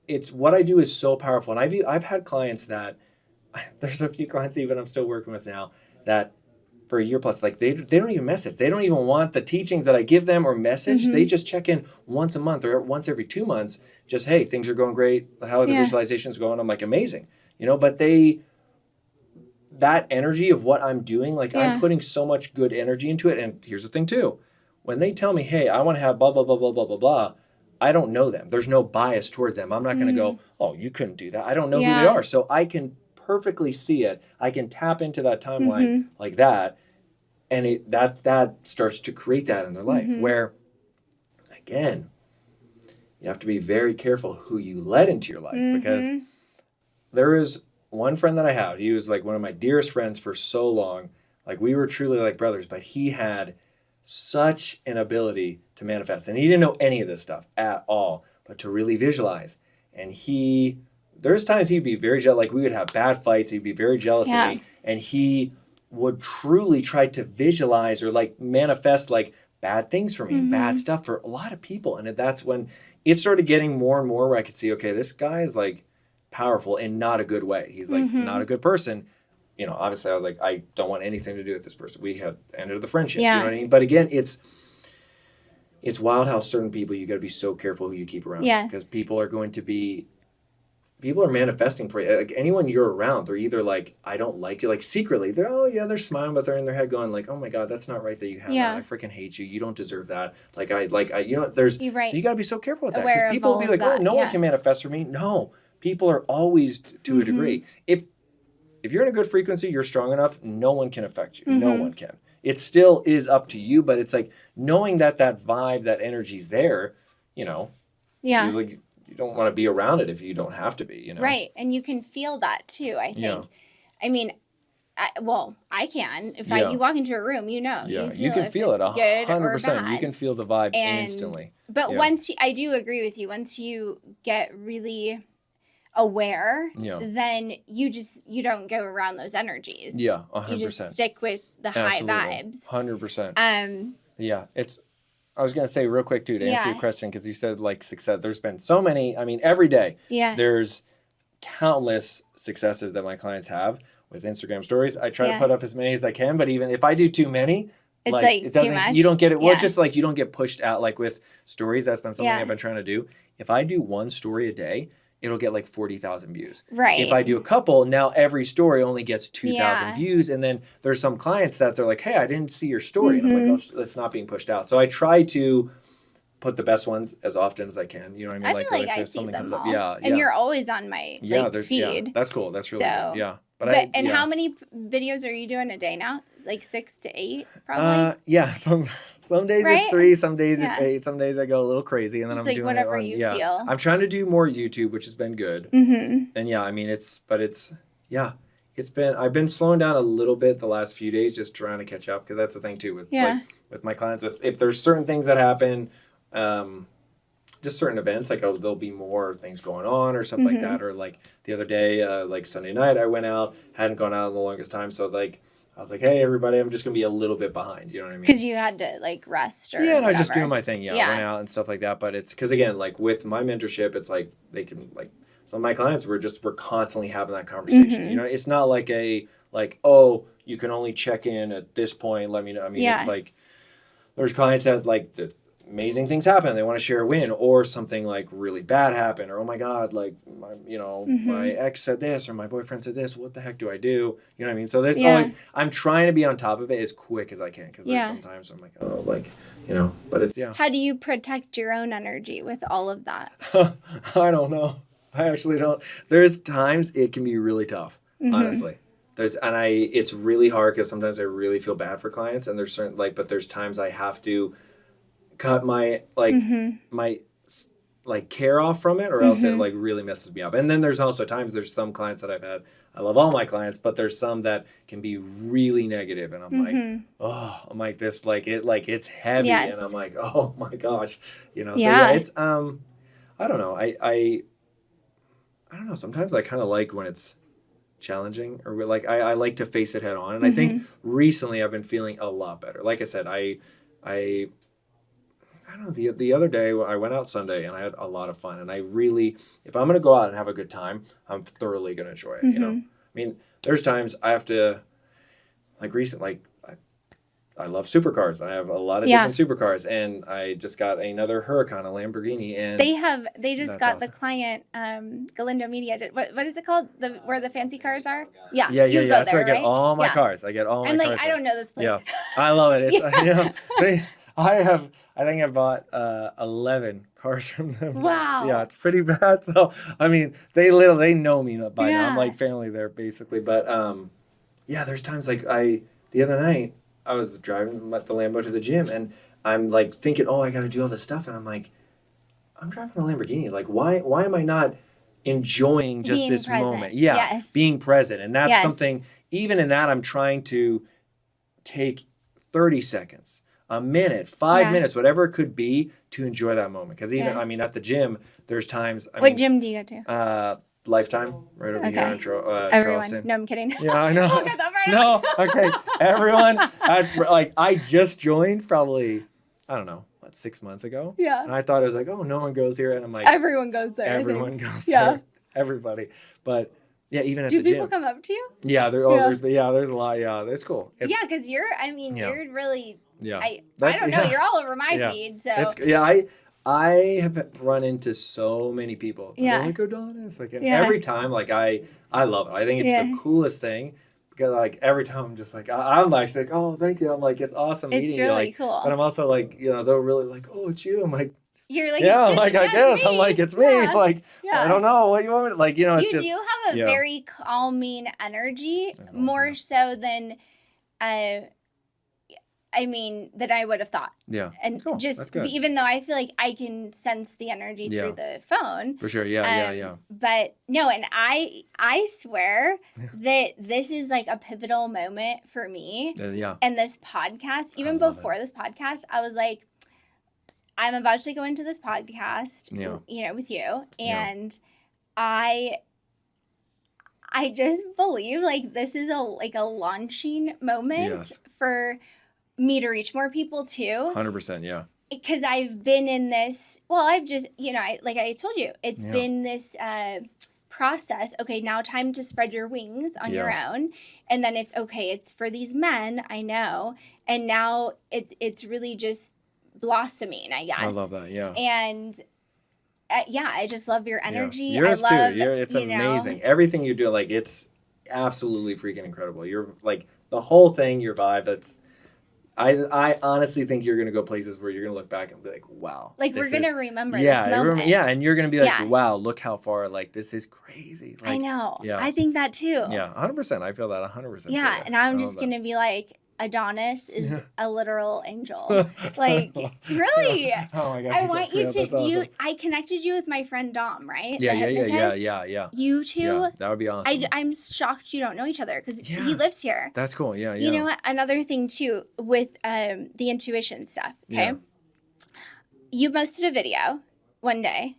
it's what I do is so powerful. And I've had clients that there's a few clients even I'm still working with now that for a year plus, like they don't even message. They don't even want the teachings that I give them or message. They just check in once a month or once every 2 months. Just, hey, things are going great. How are the visualizations going? I'm like, amazing. But that energy of what I'm doing, like I'm putting so much good energy into it. And here's the thing too, when they tell me, hey, I want to have blah, blah, blah, blah, blah, blah, blah, I don't know them. There's no bias towards them. I'm not going to go, oh, you couldn't do that. I don't know who they are. So I can perfectly see it. I can tap into that timeline like that. And that starts to create that in their life where, again, you have to be very careful who you let into your life because there is one friend that I had. He was like one of my dearest friends for so long. Like we were truly like brothers, but he had such an ability to manifest. And he didn't know any of this stuff at all, but to really visualize. And there's times he'd be very jealous. Like we would have bad fights. He'd be very jealous of me. And he would truly try to visualize or like manifest like bad things for me, bad stuff for a lot of people. And that's when it started getting more and more where I could see, okay, this guy is like powerful in not a good way. He's like not a good person. Obviously I was like, I don't want anything to do with this person. We had ended the friendship. You know what I mean? But again, it's wild how certain people, you got to be so careful who you keep around. Yes. Because people are manifesting for you. Like anyone you're around, they're either like, I don't like you, like secretly, they're smiling, but they're in their head going like, oh my God, that's not right that you have that. I freaking hate you. You don't deserve that. Like I there's, you're right. So you got to be so careful with that. Because people will be like, oh, no one can manifest for me. No, people are always to a degree. If you're in a good frequency, you're strong enough, no one can affect you. No one can. It still is up to you, but it's like knowing that vibe, that energy's there, you don't want to be around it if you don't have to be, Right. And you can feel that too, I think. Yeah. I mean, I can. If you walk into a room, you can feel it 100%. You can feel the vibe instantly. But once I do agree with you, once you get really aware, then you don't go around those energies. Yeah, 100%. You just stick with the high vibes. 100%. Yeah, I was going to say real quick too, to answer your question, because you said like success, there's been so many, every day, there's countless successes that my clients have with Instagram stories. I try to put up as many as I can, but even if I do too many, it doesn't, too much. You don't get it. Well, it's just like you don't get pushed out like with stories. That's been something I've been trying to do. If I do one story a day, it'll get like 40,000 views. Right. If I do a couple, now every story only gets 2,000 views. And then there's some clients that they're like, hey, I didn't see your story. And I'm like, oh, that's not being pushed out. So I try to put the best ones as often as I can. You know what I mean? I feel like I if see something them comes all. up. And you're always on my feed. Yeah, that's cool. That's really good. Yeah. But how many videos are you doing a day now? Like 6 to 8, probably? Yeah. Some days it's 3, some days it's 8, some days I go a little crazy, and then just I'm like doing whatever it on, you feel. I'm trying to do more YouTube, which has been good. Mm-hmm. And I mean, I've been slowing down a little bit the last few days, just trying to catch up, because that's the thing too with with my clients. If there's certain things that happen, just certain events, like there'll be more things going on or something like that. Or like the other day, like Sunday night, I went out, hadn't gone out in the longest time, so like I was like, hey everybody, I'm just gonna be a little bit behind. You know what I mean? Because you had to like rest or and I was just doing my thing. I went out and stuff like that. But it's because again, like with my mentorship, it's like they can like some of my clients we're constantly having that conversation. You know, it's not like oh, you can only check in at this point. Let me know. I mean, it's like there's clients that like amazing things happen. They want to share a win, or something like really bad happened, or oh my god, like my ex said this, or my boyfriend said this. What the heck do I do? You know what I mean? So there's always, I'm trying to be on top of it as quick as I can, because there's sometimes I'm like, oh, like, but it's How do you protect your own energy with all of that? I don't know. I actually don't. There's times it can be really tough, honestly. It's really hard because sometimes I really feel bad for clients, and there's but there's times I have to cut my care off from it, or else it like really messes me up. And then there's also times, there's some clients that I've had, I love all my clients, but there's some that can be really negative, and I'm like, oh, I'm like this, like it's heavy, and I'm like, oh my gosh, so it's I don't know, I don't know, sometimes I kind of like when it's challenging, or like I like to face it head on, and I think recently I've been feeling a lot better. Like I said, I don't know, the other day I went out Sunday and I had a lot of fun, and I really, if I'm going to go out and have a good time, I'm thoroughly going to enjoy it, I mean, there's times I have to, like I love supercars. I have a lot of different supercars, and I just got another Huracan, a Lamborghini, and they just got awesome. The client, Galindo Media did, what is it called? Where the fancy cars are? Yeah. Go there, that's where I get all my cars. I get all my cars. I'm like, I don't know this place. Yeah. I love it. It's, I think I bought 11 cars from them. Wow. Yeah, it's pretty bad. So, I mean, they know me by now. I'm like family there, basically. But, there's times like the other night, I was driving the Lambo to the gym, and I'm like thinking, oh, I got to do all this stuff. And I'm like, I'm driving a Lamborghini. Like, why am I not enjoying just being this present. Moment? Yeah, yes. Being present. And that's something, even in that, I'm trying to take 30 seconds, a minute, 5 minutes, whatever it could be, to enjoy that moment. Because even, I mean, at the gym, there's times. What gym do you go to? Lifetime, right over here in Everyone. Charleston. No, I'm kidding. Yeah, I know. No, okay. Everyone, I just joined probably, I don't know, 6 months ago. Yeah. And I thought it was like, oh, no one goes here. And I'm like, everyone goes there. Everyone goes there. Everybody. But yeah, even at the gym. Do people come up to you? Yeah, there's a lot. Yeah, that's cool. Because you're really, I don't know, you're all over my feed. So I have run into so many people. They're like, Adonis. Like, and every time, like, I love it. I think it's the coolest thing, because, like, every time I'm just like, I'm like, oh, thank you. I'm like, it's awesome meeting you. It's really cool. But I'm also like, they're really like, oh, it's you. I'm like, you're like, I'm like, I guess. Me. I'm like, it's me. Yeah. Like, I don't know what you want me to, like, it's you just. You do have a very calming energy, more so than, that I would have thought. Yeah. And just even though I feel like I can sense the energy through the phone. For sure. Yeah. But no, and I swear that this is like a pivotal moment for me. And this podcast, even before this podcast, I was like, I'm about to go into this podcast, with you. And I just believe like this is a launching moment for me to reach more people too. 100%, yeah. Because I've been in this, I've just, like I told you, it's been this process. Okay, now time to spread your wings on your own. And then it's for these men, I know. And now it's really just blossoming, I guess. I love that, yeah. And I just love your energy. Yours too. It's amazing. Everything you do, like, it's absolutely freaking incredible. You're like, the whole thing, your vibe, I honestly think you're going to go places where you're going to look back and be like, wow. Like, we're going to remember this moment. And you're going to be like, wow, look how far, like, this is crazy. Like, I know. Yeah. I think that too. Yeah, 100%. I feel that 100%. Yeah, and I'm just going to be like, Adonis is a literal angel. Like, really? Oh my gosh. I want you to awesome. I connected you with my friend Dom, right? Yeah. You two. Yeah, that would be awesome. I'm shocked you don't know each other because he lives here. That's cool. Yeah. You know what? Another thing too with the intuition stuff. Okay. Yeah. You posted a video one day,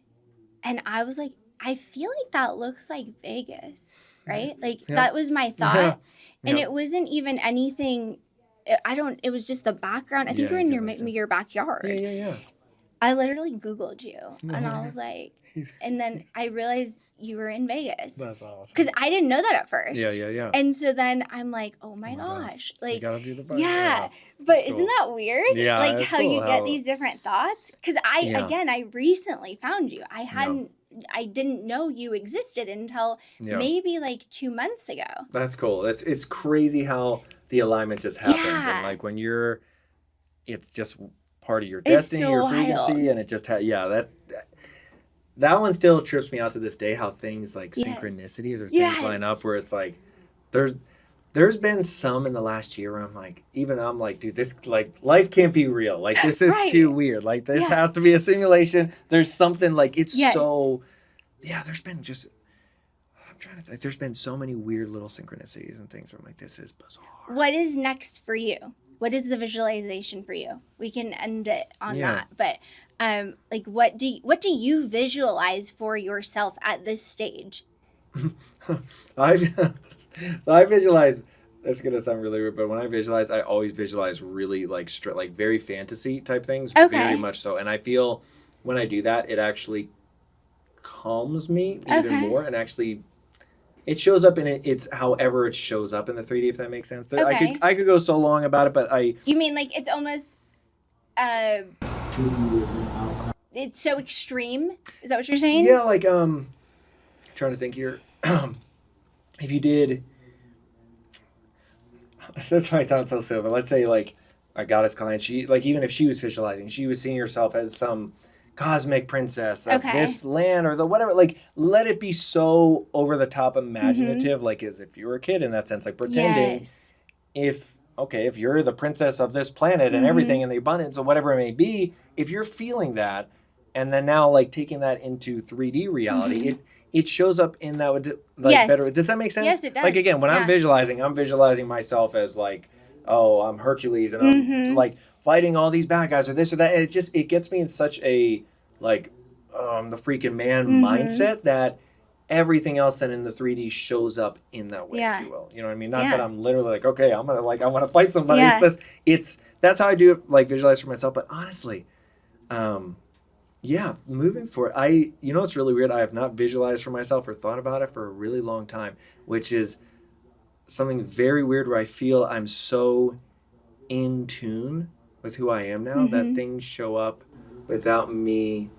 and I was like, I feel like that looks like Vegas, right? Like that was my thought. Yeah. And it wasn't even anything. It was just the background. I think you were in your backyard. Yeah. I literally Googled you and I was like, and then I realized you were in Vegas. That's awesome. Because I didn't know that at first. Yeah. And so then I'm like, oh my gosh. Like, you gotta do the best. Yeah. But isn't that weird? Yeah. Like how you get these different thoughts? Because I recently found you. I didn't know you existed until maybe like 2 months ago. That's cool. It's crazy how the alignment just happens. And like when it's just part of your destiny, your frequency, and it just that one still trips me out to this day, how things like synchronicities or things line up where it's like there's been some in the last year where I'm like, dude, this, like, life can't be real. Like, this is too weird. Like, this has to be a simulation. There's something, like, it's so, there's been just, I'm trying to think, there's been so many weird little synchronicities and things where I'm like, this is bizarre. What is next for you? What is the visualization for you? We can end it on that. But, like, what do you visualize for yourself at this stage? So I visualize, it's going to sound really weird, but when I visualize, I always visualize really like very fantasy type things. Okay. Very much so. And I feel when I do that, it actually calms me even more. And actually, it shows up in it's however it shows up in the 3D, if that makes sense. Okay. I could go so long about it, but You mean like it's almost... it's so extreme? Is that what you're saying? Yeah, like, trying to think here. If you did, this might sound so silly, but let's say like a goddess client, she, like, even if she was visualizing, she was seeing herself as some cosmic princess of this land or the whatever, like, let it be so over the top imaginative, like as if you were a kid in that sense, like pretending if you're the princess of this planet and everything and the abundance or whatever it may be, if you're feeling that and then now like taking that into 3D reality, it shows up in that better. Does that make sense? Yes, it does. Like, again, when I'm visualizing myself as like, oh, I'm Hercules and I'm like fighting all these bad guys or this or that. And it gets me in such a like the freaking man mindset that everything else then in the 3D shows up in that way, if you will. You know what I mean? Not that I'm literally like, okay, I want to fight somebody. Yeah. It's that's how I do it, like visualize for myself. But honestly, moving forward, you know what's really weird? I have not visualized for myself or thought about it for a really long time, which is something very weird where I feel I'm so in tune with who I am now that things show up without me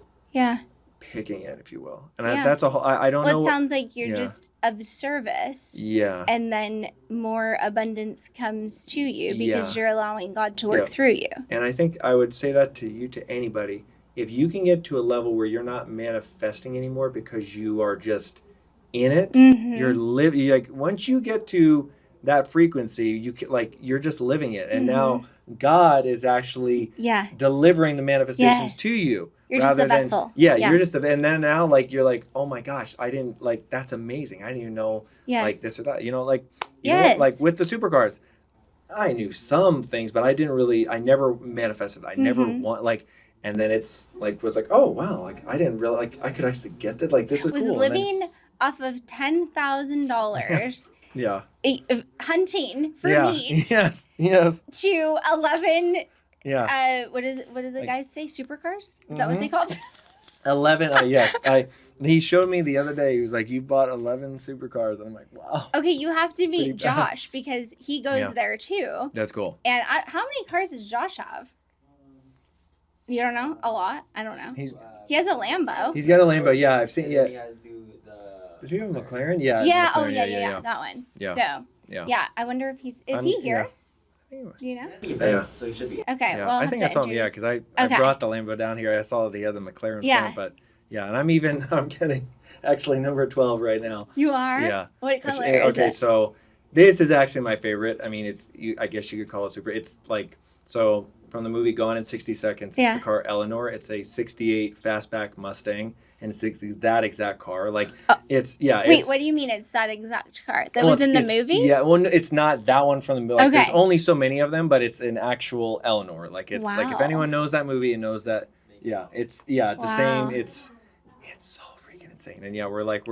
picking it, if you will. And that's a whole, I don't know. Well, it sounds like you're just of service. Yeah. And then more abundance comes to you because you're allowing God to work through you. And I think I would say that to anybody. If you can get to a level where you're not manifesting anymore because you are just in it, you're living. Like, once you get to that frequency, you're just living it, and now God is actually delivering the manifestations to you. You're just the vessel. You're just and then now like you're like, oh my gosh, I didn't like that's amazing. I didn't even know like this or that. You know, like like with the supercars, I knew some things, but I never manifested. I never want like. And then it's like was like, oh wow, like I didn't realize like I could actually get that. Like this is cool. Was living off of $10,000. Hunting for meat. Yes. To 11. Yeah. What did the guys say? Supercars? Is that what they called? 11. Yes. He showed me the other day. He was like, "You bought 11 supercars," and I'm like, "Wow." Okay, you have to meet Josh because he goes there too. That's cool. And how many cars does Josh have? You don't know? A lot? I don't know. He has a Lambo. He's got a Lambo. Yeah, I've seen. Yeah. Does he have a McLaren? Yeah. Yeah. McLaren. Yeah. That one. Yeah. So. Yeah. I wonder if is he here? You know? Yeah. So you should be. Okay. Yeah. Well, I think I saw him. Yeah, because I brought the Lambo down here. I saw the other McLaren front, but yeah, and I'm getting actually number 12 right now. You are? Yeah. What color is it? Okay, so this is actually my favorite. I mean, I guess you could call it super. It's like, so from the movie Gone in 60 Seconds, it's the car Eleanor. It's a 68 fastback Mustang. And it's that exact car. Like, it's, yeah. Wait, what do you mean it's that exact car? That was in the movie? Yeah, well, it's not that one from the movie. Like, there's only so many of them, but it's an actual Eleanor. Like, it's like, if anyone knows that movie and knows that, it's the same. It's so freaking insane. And yeah, we're like,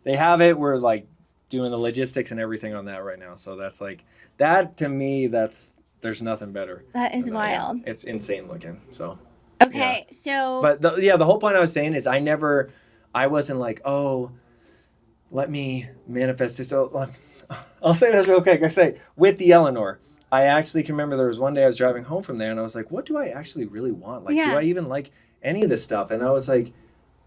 they have it. We're like doing the logistics and everything on that right now. So that's like, that to me, there's nothing better. That is wild. It's insane looking, so. Okay, so... But the whole point I was saying is I wasn't like, oh, let me manifest this. Oh, I'll say this real quick. I say, with the Eleanor, I actually can remember there was one day I was driving home from there and I was like, what do I actually really want? Like, do I even like any of this stuff? And I was like,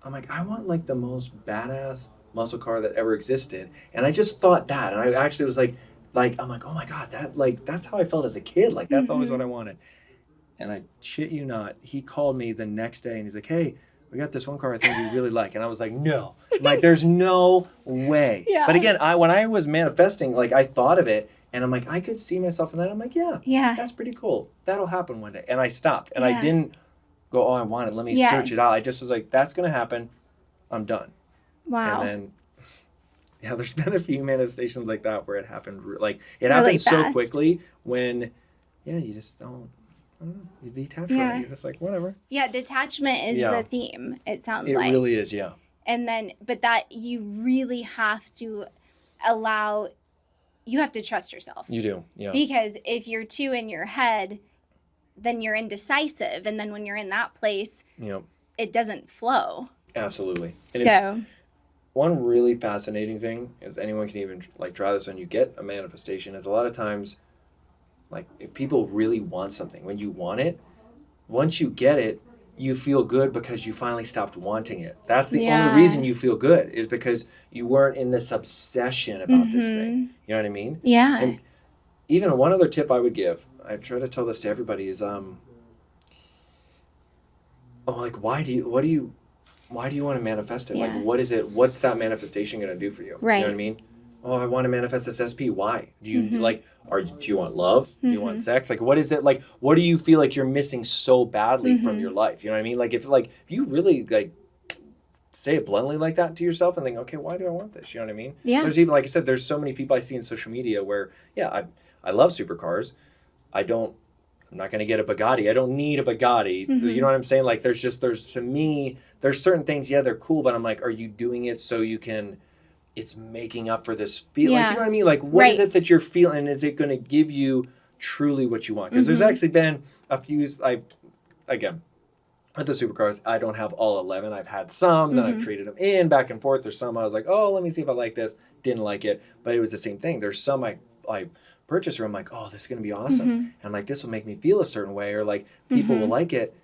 I want like the most badass muscle car that ever existed. And I just thought that. And I actually was like, I'm like, oh my God, that's how I felt as a kid. Like, that's always what I wanted. And I shit you not, he called me the next day and he's like, hey, we got this one car I think you really like. And I was like, no. I'm like, there's no way. Yeah. But again, when I was manifesting, like, I thought of it and I'm like, I could see myself in that. I'm like, yeah, that's pretty cool. That'll happen one day. And I stopped. And I didn't go, oh, I want it. Let me search it out. I just was like, that's going to happen. I'm done. Wow. And then, there's been a few manifestations like that where it happened. Like, it happened so quickly when, you just don't. I don't know. You detach from it. You're just like, whatever. Yeah, detachment is the theme, it sounds like. It really is, yeah. And then, but that you really have to you have to trust yourself. You do, yeah. Because if you're too in your head, then you're indecisive. And then when you're in that place, it doesn't flow. Absolutely. And one really fascinating thing is anyone can even like try this when you get a manifestation is a lot of times, like, if people really want something, when you want it, once you get it, you feel good because you finally stopped wanting it. That's the only reason you feel good is because you weren't in this obsession about this thing. You know what I mean? Yeah. And even one other tip I would give, I try to tell this to everybody, is why do you want to manifest it? Yeah. Like, what is it? What's that manifestation going to do for you? Right. You know what I mean? Oh, I want to manifest this SP. Why? Do you do you want love? Do you want sex? Like, what is it? Like, what do you feel like you're missing so badly from your life? You know what I mean? Like, if you really like say it bluntly like that to yourself and think, okay, why do I want this? You know what I mean? Yeah. There's even, like I said, there's so many people I see in social media where, I love supercars. I'm not going to get a Bugatti. I don't need a Bugatti. You know what I'm saying? Like, to me, there's certain things, they're cool, but I'm like, are you doing it so you can, it's making up for this feel? Like, you know what I mean? Like, what is it that you're feeling? Is it going to give you truly what you want? Because there's actually been a few, again, with the supercars, I don't have all 11. I've had some, then I've traded them in back and forth. There's some I was like, oh, let me see if I like this. Didn't like it. But it was the same thing. There's some I purchased, I'm like, oh, this is going to be awesome. And I'm like, this will make me feel a certain way, or like people will like it.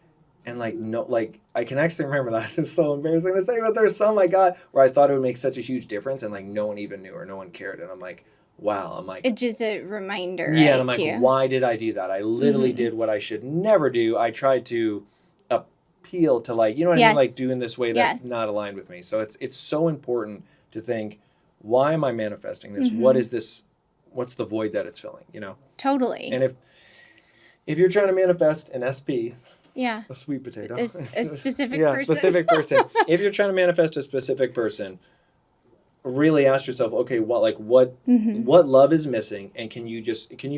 And like, no, like, I can actually remember that. It's so embarrassing to say, but there's some I got where I thought it would make such a huge difference and like no one even knew or no one cared. And I'm like, wow. I'm like, it's just a reminder. Yeah. And I'm like, why did I do that? I literally did what I should never do. I tried to appeal to, like, you know what I mean? Like, doing this way that's not aligned with me. So it's so important to think, why am I manifesting this? What is this? What's the void that it's filling, you know? Totally. And if you're trying to manifest an SP, a sweet potato, a specific person. Specific person. If you're trying to manifest a specific person, really ask yourself, okay, what love is missing, and can you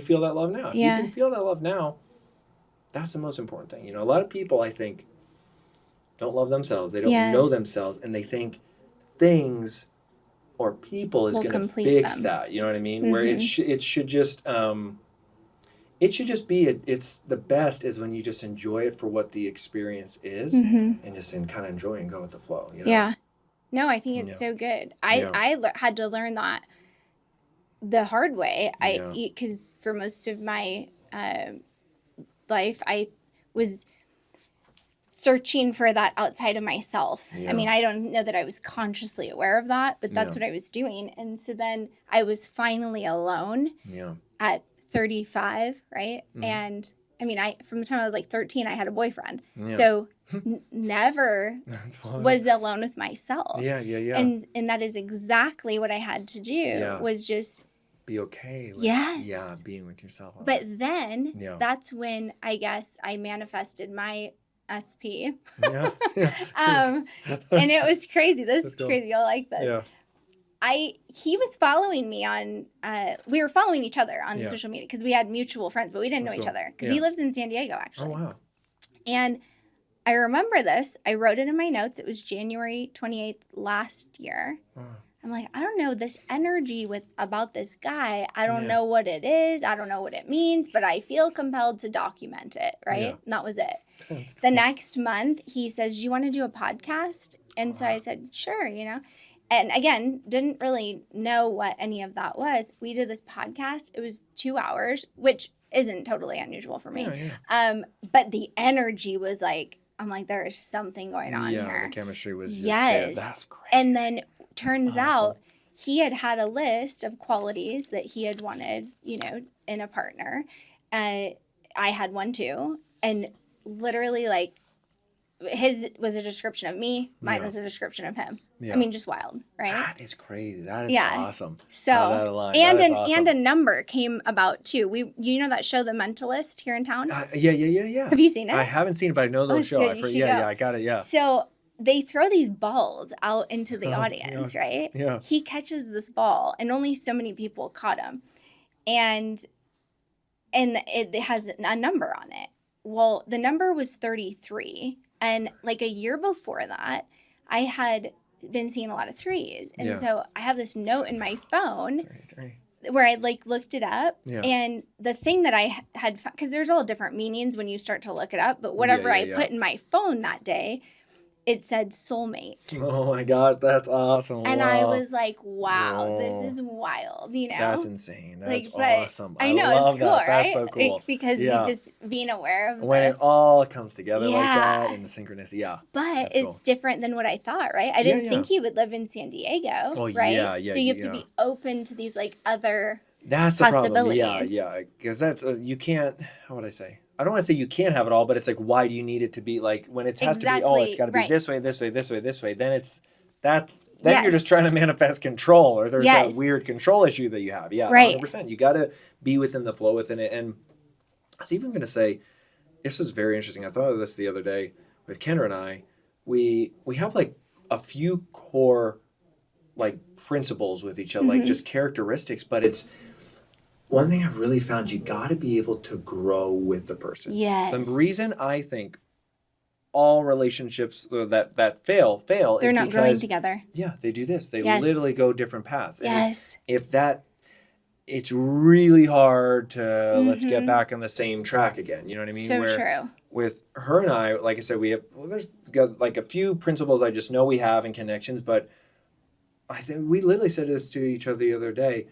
feel that love now? If you can feel that love now, that's the most important thing. You know, a lot of people, I think, don't love themselves. They don't know themselves, and they think things or people is going to fix that. You know what I mean? Where it should just it should just be, it's the best is when you just enjoy it for what the experience is and just kind of enjoy and go with the flow. You know? Yeah. No, I think it's so good. I had to learn that the hard way. Because for most of my life, I was searching for that outside of myself. Yeah. I mean, I don't know that I was consciously aware of that, but that's what I was doing. And so then I was finally alone at 35, right? And I mean, from the time I was like 13, I had a boyfriend. Yeah. So never was alone with myself. Yeah. And that is exactly what I had to do was just be okay with being with yourself. But then that's when I guess I manifested my SP. And it was crazy. This is crazy. You'll like this. Yeah. He was following me on, we were following each other on social media because we had mutual friends, but we didn't know each other because he lives in San Diego, actually. Oh, wow. And I remember this. I wrote it in my notes. It was January 28th last year. Wow. I'm like, I don't know, this energy about this guy. I don't know what it is. I don't know what it means, but I feel compelled to document it, right? Yeah. And that was it. The next month, he says, do you want to do a podcast? And so I said, sure, And again, didn't really know what any of that was. We did this podcast. It was 2 hours, which isn't totally unusual for me. Yeah. But the energy was like, I'm like, there is something going on here. Yeah, the chemistry was just there. That's crazy. And then turns out he had a list of qualities that he had wanted, in a partner. I had one too. And literally like his was a description of me. Mine was a description of him. Yeah. I mean, just wild, right? That is crazy. That is awesome. So, and a number came about too. You know that show, The Mentalist, here in town? Yeah. Have you seen it? I haven't seen it, but I know the show. I got it. Yeah. So they throw these balls out into the audience, right? Yeah. He catches this ball, and only so many people caught him, and it has a number on it. Well, the number was 33, and like a year before that, I had been seeing a lot of threes. And so I have this note in my phone 33. Where I like looked it up. Yeah. And the thing that I had, because there's all different meanings when you start to look it up, but whatever I put in my phone that day, it said soulmate. Oh my gosh, that's awesome. And I was like, wow, this is wild, That's insane. That's awesome. I know, love it's cool, that. right? That's so cool. Because you just being aware of when it all comes together like that and the synchronicity. But it's different than what I thought, right? I didn't think he would live in San Diego, right? So you have to be open to these like other possibilities. Yeah. Because that's, you can't, how would I say? I don't want to say you can't have it all, but it's like, why do you need it to be like, when it has to be, it's got to be this way, then it's that, then you're just trying to manifest control, or there's that weird control issue that you have. Yeah, 100%. You got to be within the flow within it. And I was even going to say, this was very interesting. I thought of this the other day with Kendra and I. We have like a few core like principles with each other, like just characteristics, but it's, one thing I've really found, you got to be able to grow with the person. Yes. The reason I think all relationships that fail is because they're not growing together. Yeah, they do this. They literally go different paths. Yes. And it's really hard to let's get back on the same track again. You know what I mean? So true. With her and I, like I said, there's got like a few principles I just know we have and connections, but I think we literally said this to each other the other day.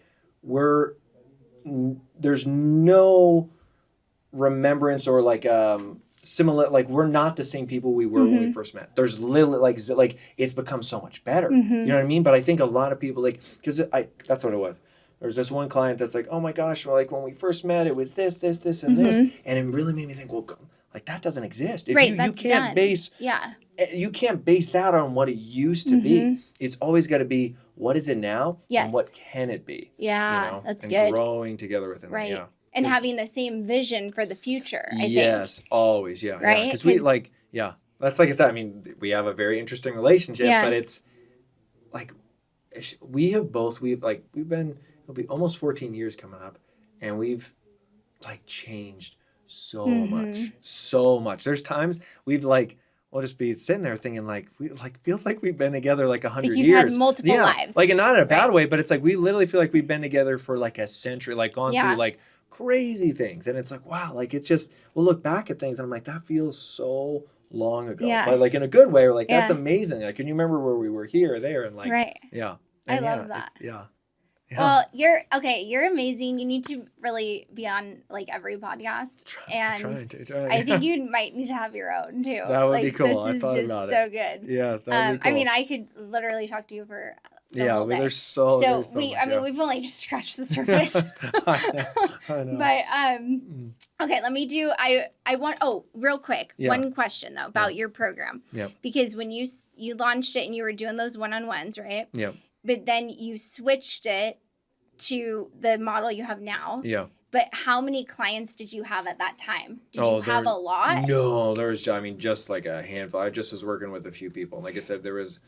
There's no remembrance or like similar, like we're not the same people we were when we first met. There's literally like it's become so much better. You know what I mean? But I think a lot of people because that's what it was. There's this one client that's like, oh my gosh, like when we first met, it was this, and this, and it really made me think, well, like that doesn't exist. If that's you can't done. base, you can't base that on what it used to be. It's always got to be, what is it now? Yes. And what can it be? Yeah, that's and good. Growing together within right. that, yeah. And having the same vision for the future, I think. Yes, always, yeah. Right? Because we that's like I said, I mean, we have a very interesting relationship, but it's like, it'll be almost 14 years coming up, and we've like changed so much. There's times we'll just be sitting there thinking feels like we've been together like 100 years. You've had multiple lives. Like, and not in a bad way, but it's like we literally feel like we've been together for like a century, like gone through like crazy things. And it's like, wow, like it's just, we'll look back at things and I'm like, that feels so long ago. Yeah. But like in a good way, we're like, that's amazing. Like, can you remember where we were here or there? And like, yeah. And I love that. Yeah. Well, you're amazing. You need to really be on like every podcast. Trying. I think you might need to have your own too. That would be cool. This I is thought just about so it. good. Yes, that would be cool. I mean, I could literally talk to you for the whole day. There's so much, we've only just scratched the surface. I know. But okay, let me do. I want. Oh, real quick, one question though about your program. Yeah. Because when you launched it and you were doing those one-on-ones, right? Yeah. But then you switched it to the model you have now. Yeah. But how many clients did you have at that time? Did you have a lot? No, there was, just like a handful. I just was working with a few people. Like I said, it was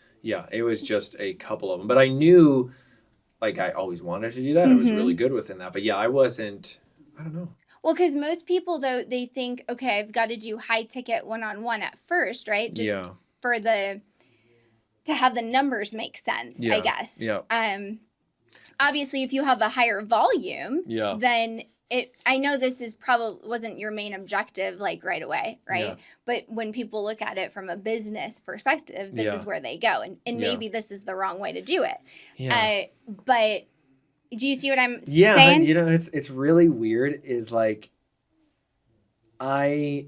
just a couple of them. But I knew, like, I always wanted to do that. I was really good within that. But I don't know. Well, because most people, though, they think, okay, I've got to do high ticket one-on-one at first, right? Just for to have the numbers make sense, I guess. Yeah. Obviously, if you have a higher volume, then I know this is wasn't your main objective like right away, right? Yeah. But when people look at it from a business perspective, this is where they go. And maybe this is the wrong way to do it. Yeah. But do you see what I'm saying? Yeah, it's really weird is like I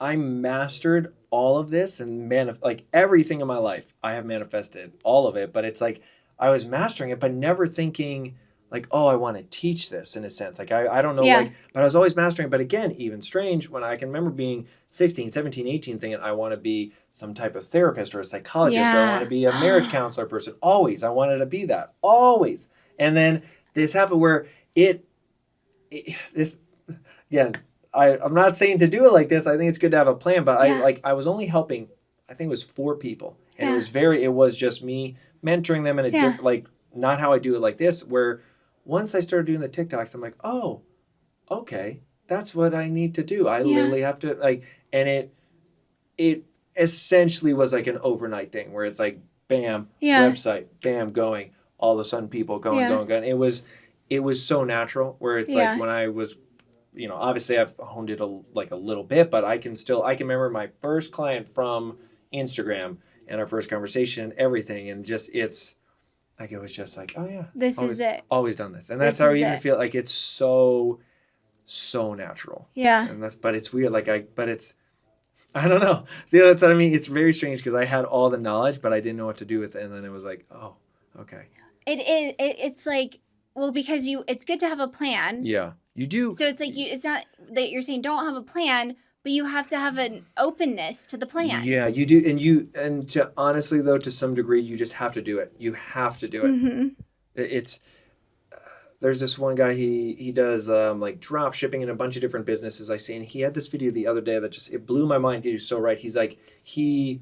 mastered all of this and like everything in my life. I have manifested all of it, but it's like I was mastering it, but never thinking like, oh, I want to teach this in a sense. Like, I don't know, but I was always mastering it. But again, even strange when I can remember being 16, 17, 18 thinking I want to be some type of therapist or a psychologist or I want to be a marriage counselor person. Always. I wanted to be that. Always. And then this happened where I'm not saying to do it like this. I think it's good to have a plan, but I was only helping, I think it was 4 people. And it was just me mentoring them in a different, like, not how I do it like this, where once I started doing the TikToks, I'm like, oh, okay, that's what I need to do. I literally have to, like, and it essentially was like an overnight thing where it's like, bam, website, bam, going, all of a sudden people going. It was so natural where it's like when I was, obviously I've honed it a little bit, but I can remember my first client from Instagram and our first conversation, everything. And just, it was just like, oh yeah. This is it. Always done this. And that's how I even feel like it's so natural. Yeah. But it's weird. I don't know. See, that's what I mean. It's very strange because I had all the knowledge, but I didn't know what to do with it. And then it was like, oh, okay. It is. It's like, well, because it's good to have a plan. Yeah, you do. So it's like, it's not that you're saying don't have a plan, but you have to have an openness to the plan. Yeah, you do. And to honestly, though, to some degree, you just have to do it. You have to do it. Mm-hmm. It's, there's this one guy, he does like drop shipping in a bunch of different businesses I see. And he had this video the other day that it blew my mind. He was so right. He's like, he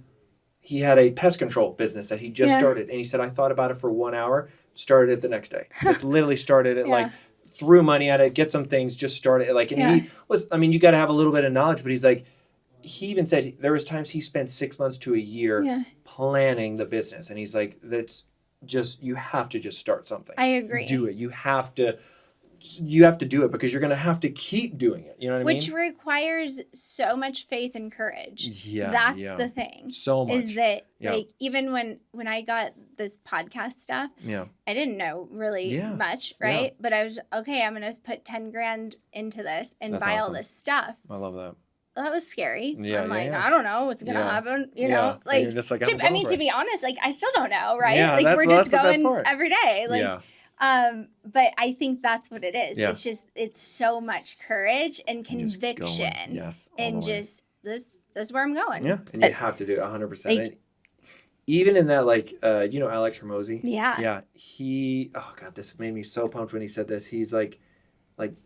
had a pest control business that he just started. And he said, I thought about it for 1 hour, started it the next day. Just literally started it like, threw money at it, get some things, just started it. Like, and he was, you got to have a little bit of knowledge, but he's like, he even said there was times he spent 6 months to a year planning the business. And he's like, that's just, you have to just start something. I agree. Do it. You have to do it because you're going to have to keep doing it. You know what I mean? Which requires so much faith and courage. Yeah. That's the thing. So much. Is that like, even when I got this podcast stuff, I didn't know really much, right? Yeah. But I was, okay, I'm going to put 10 grand into this and buy all this stuff. I love that. That was scary. Yeah, I'm like, I don't know what's going to happen. You know, like, to be honest, like, I still don't know, right? Yeah, like, we're just going every day. Like, but I think that's what it is. Yeah. It's just, it's so much courage and conviction. Yes. And just, this is where I'm going. Yeah. And you have to do it 100%. Like, even in that, like, Alex Hormozy? Yeah. Yeah. Oh God, this made me so pumped when he said this. He's like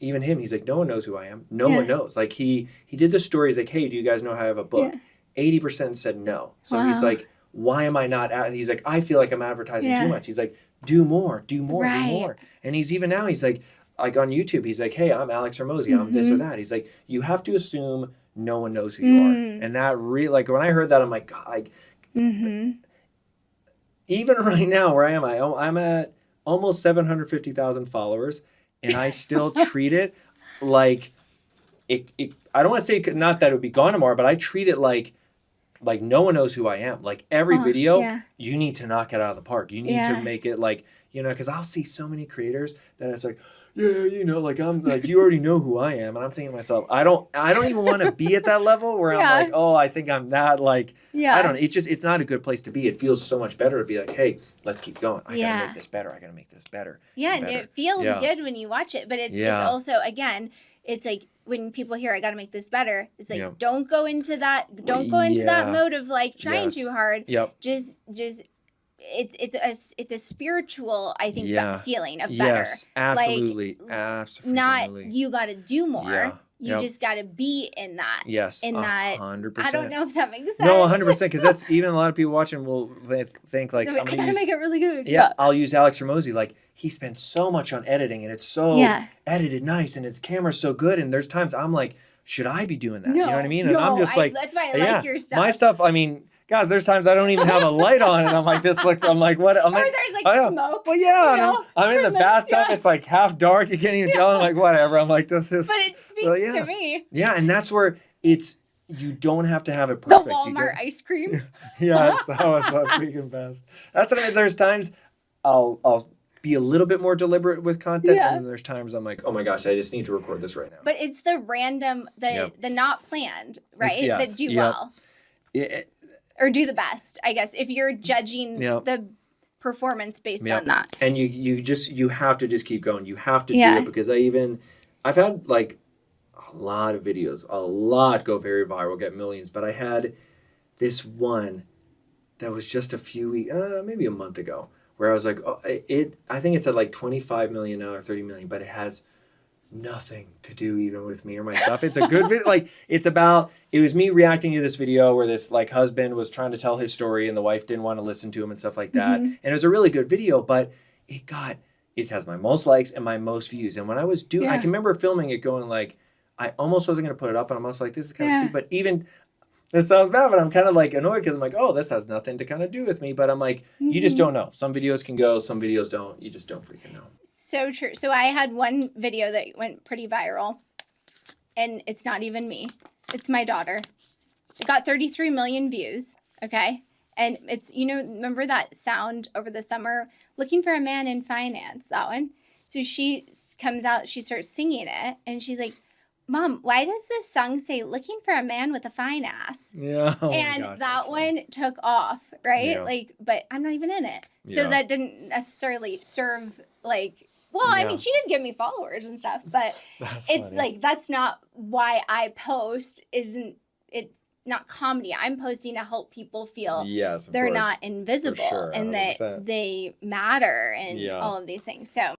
even him, he's like, no one knows who I am. No one knows. Like he did the story. He's like, hey, do you guys know how I have a book? 80% said no. So he's like, why am I not he's like, I feel like I'm advertising too much. He's like, do more. And he's even now, he's like on YouTube, he's like, hey, I'm Alex Hormozy. I'm this or that. He's like, you have to assume no one knows who you are. And that really, like, when I heard that, I'm like, God, even right now where I am, I'm at almost 750,000 followers, and I still treat it like it I don't want to say not that it would be gone tomorrow, but I treat it like like no one knows who I am. Like every video, you need to knock it out of the park. You need to make it like, you know, because I'll see so many creators that it's like, yeah, you know, like I'm like, you already know who I am. And I'm thinking to myself, I don't even want to be at that level where I'm like, oh, I think I'm that, like, I don't know. It's not a good place to be. It feels so much better to be like, hey, let's keep going. I gotta make this better. I gotta make this better. Yeah. And it feels good when you watch it, but it's also, again, it's like when people hear I gotta make this better, it's like, don't go into that mode of like trying too hard. Just it's a spiritual, I think, feeling of better. Yes, absolutely. Like, absolutely. Not you got to do more. Yeah. You just got to be in that. Yes, in that. 100%. I don't know if that makes sense. No, 100%. Because that's even a lot of people watching will think like, I gotta make it really good. Yeah, I'll use Alex Hormozi. Like he spends so much on editing, and it's so edited nice, and his camera's so good. And there's times I'm like, should I be doing that? No, you know what I mean? And I'm just like, that's why I like your stuff. My stuff. I mean. Guys, there's times I don't even have a light on, and I'm like, I'm like, what? Or there's like smoke. Well, yeah, I'm in the bathtub. It's like half dark. You can't even tell. I'm like, whatever. I'm like, this is. But it speaks to me. Yeah, and that's where you don't have to have it perfect. The Walmart ice cream. Yes, that was the freaking best. That's what I mean. There's times I'll be a little bit more deliberate with content, and then there's times I'm like, oh my gosh, I just need to record this right now. But it's the random, the not planned, right? That do well. Or do the best, I guess, if you're judging the performance based on that. And you have to just keep going. You have to do it because I've had like a lot of videos, go very viral, get millions. But I had this one that was just a few weeks, maybe a month ago, where I was like, I think it's at like 25 million now or 30 million, but it has nothing to do even with me or my stuff. It's a good video. Like it was me reacting to this video where this like husband was trying to tell his story and the wife didn't want to listen to him and stuff like that. And it was a really good video, but it has my most likes and my most views. And when I was I can remember filming it going like, I almost wasn't going to put it up, and I'm almost like, this is kind of stupid. But even this sounds bad, but I'm kind of like annoyed because I'm like, oh, this has nothing to kind of do with me. But I'm like, you just don't know. Some videos can go, some videos don't. You just don't freaking know. So true. So I had one video that went pretty viral, and it's not even me. It's my daughter. It got 33 million views, okay? And it's, remember that sound over the summer, looking for a man in finance, that one? So she comes out, she starts singing it, and she's like, Mom, why does this song say looking for a man with a fine ass? Yeah. Oh and gosh, that one took off, right? Yeah. Like, but I'm not even in it. So that didn't necessarily serve like, well, I mean, she did give me followers and stuff, but it's funny. Like, that's not why I post. It's not comedy. I'm posting to help people feel they're not invisible and that they matter and all of these things. So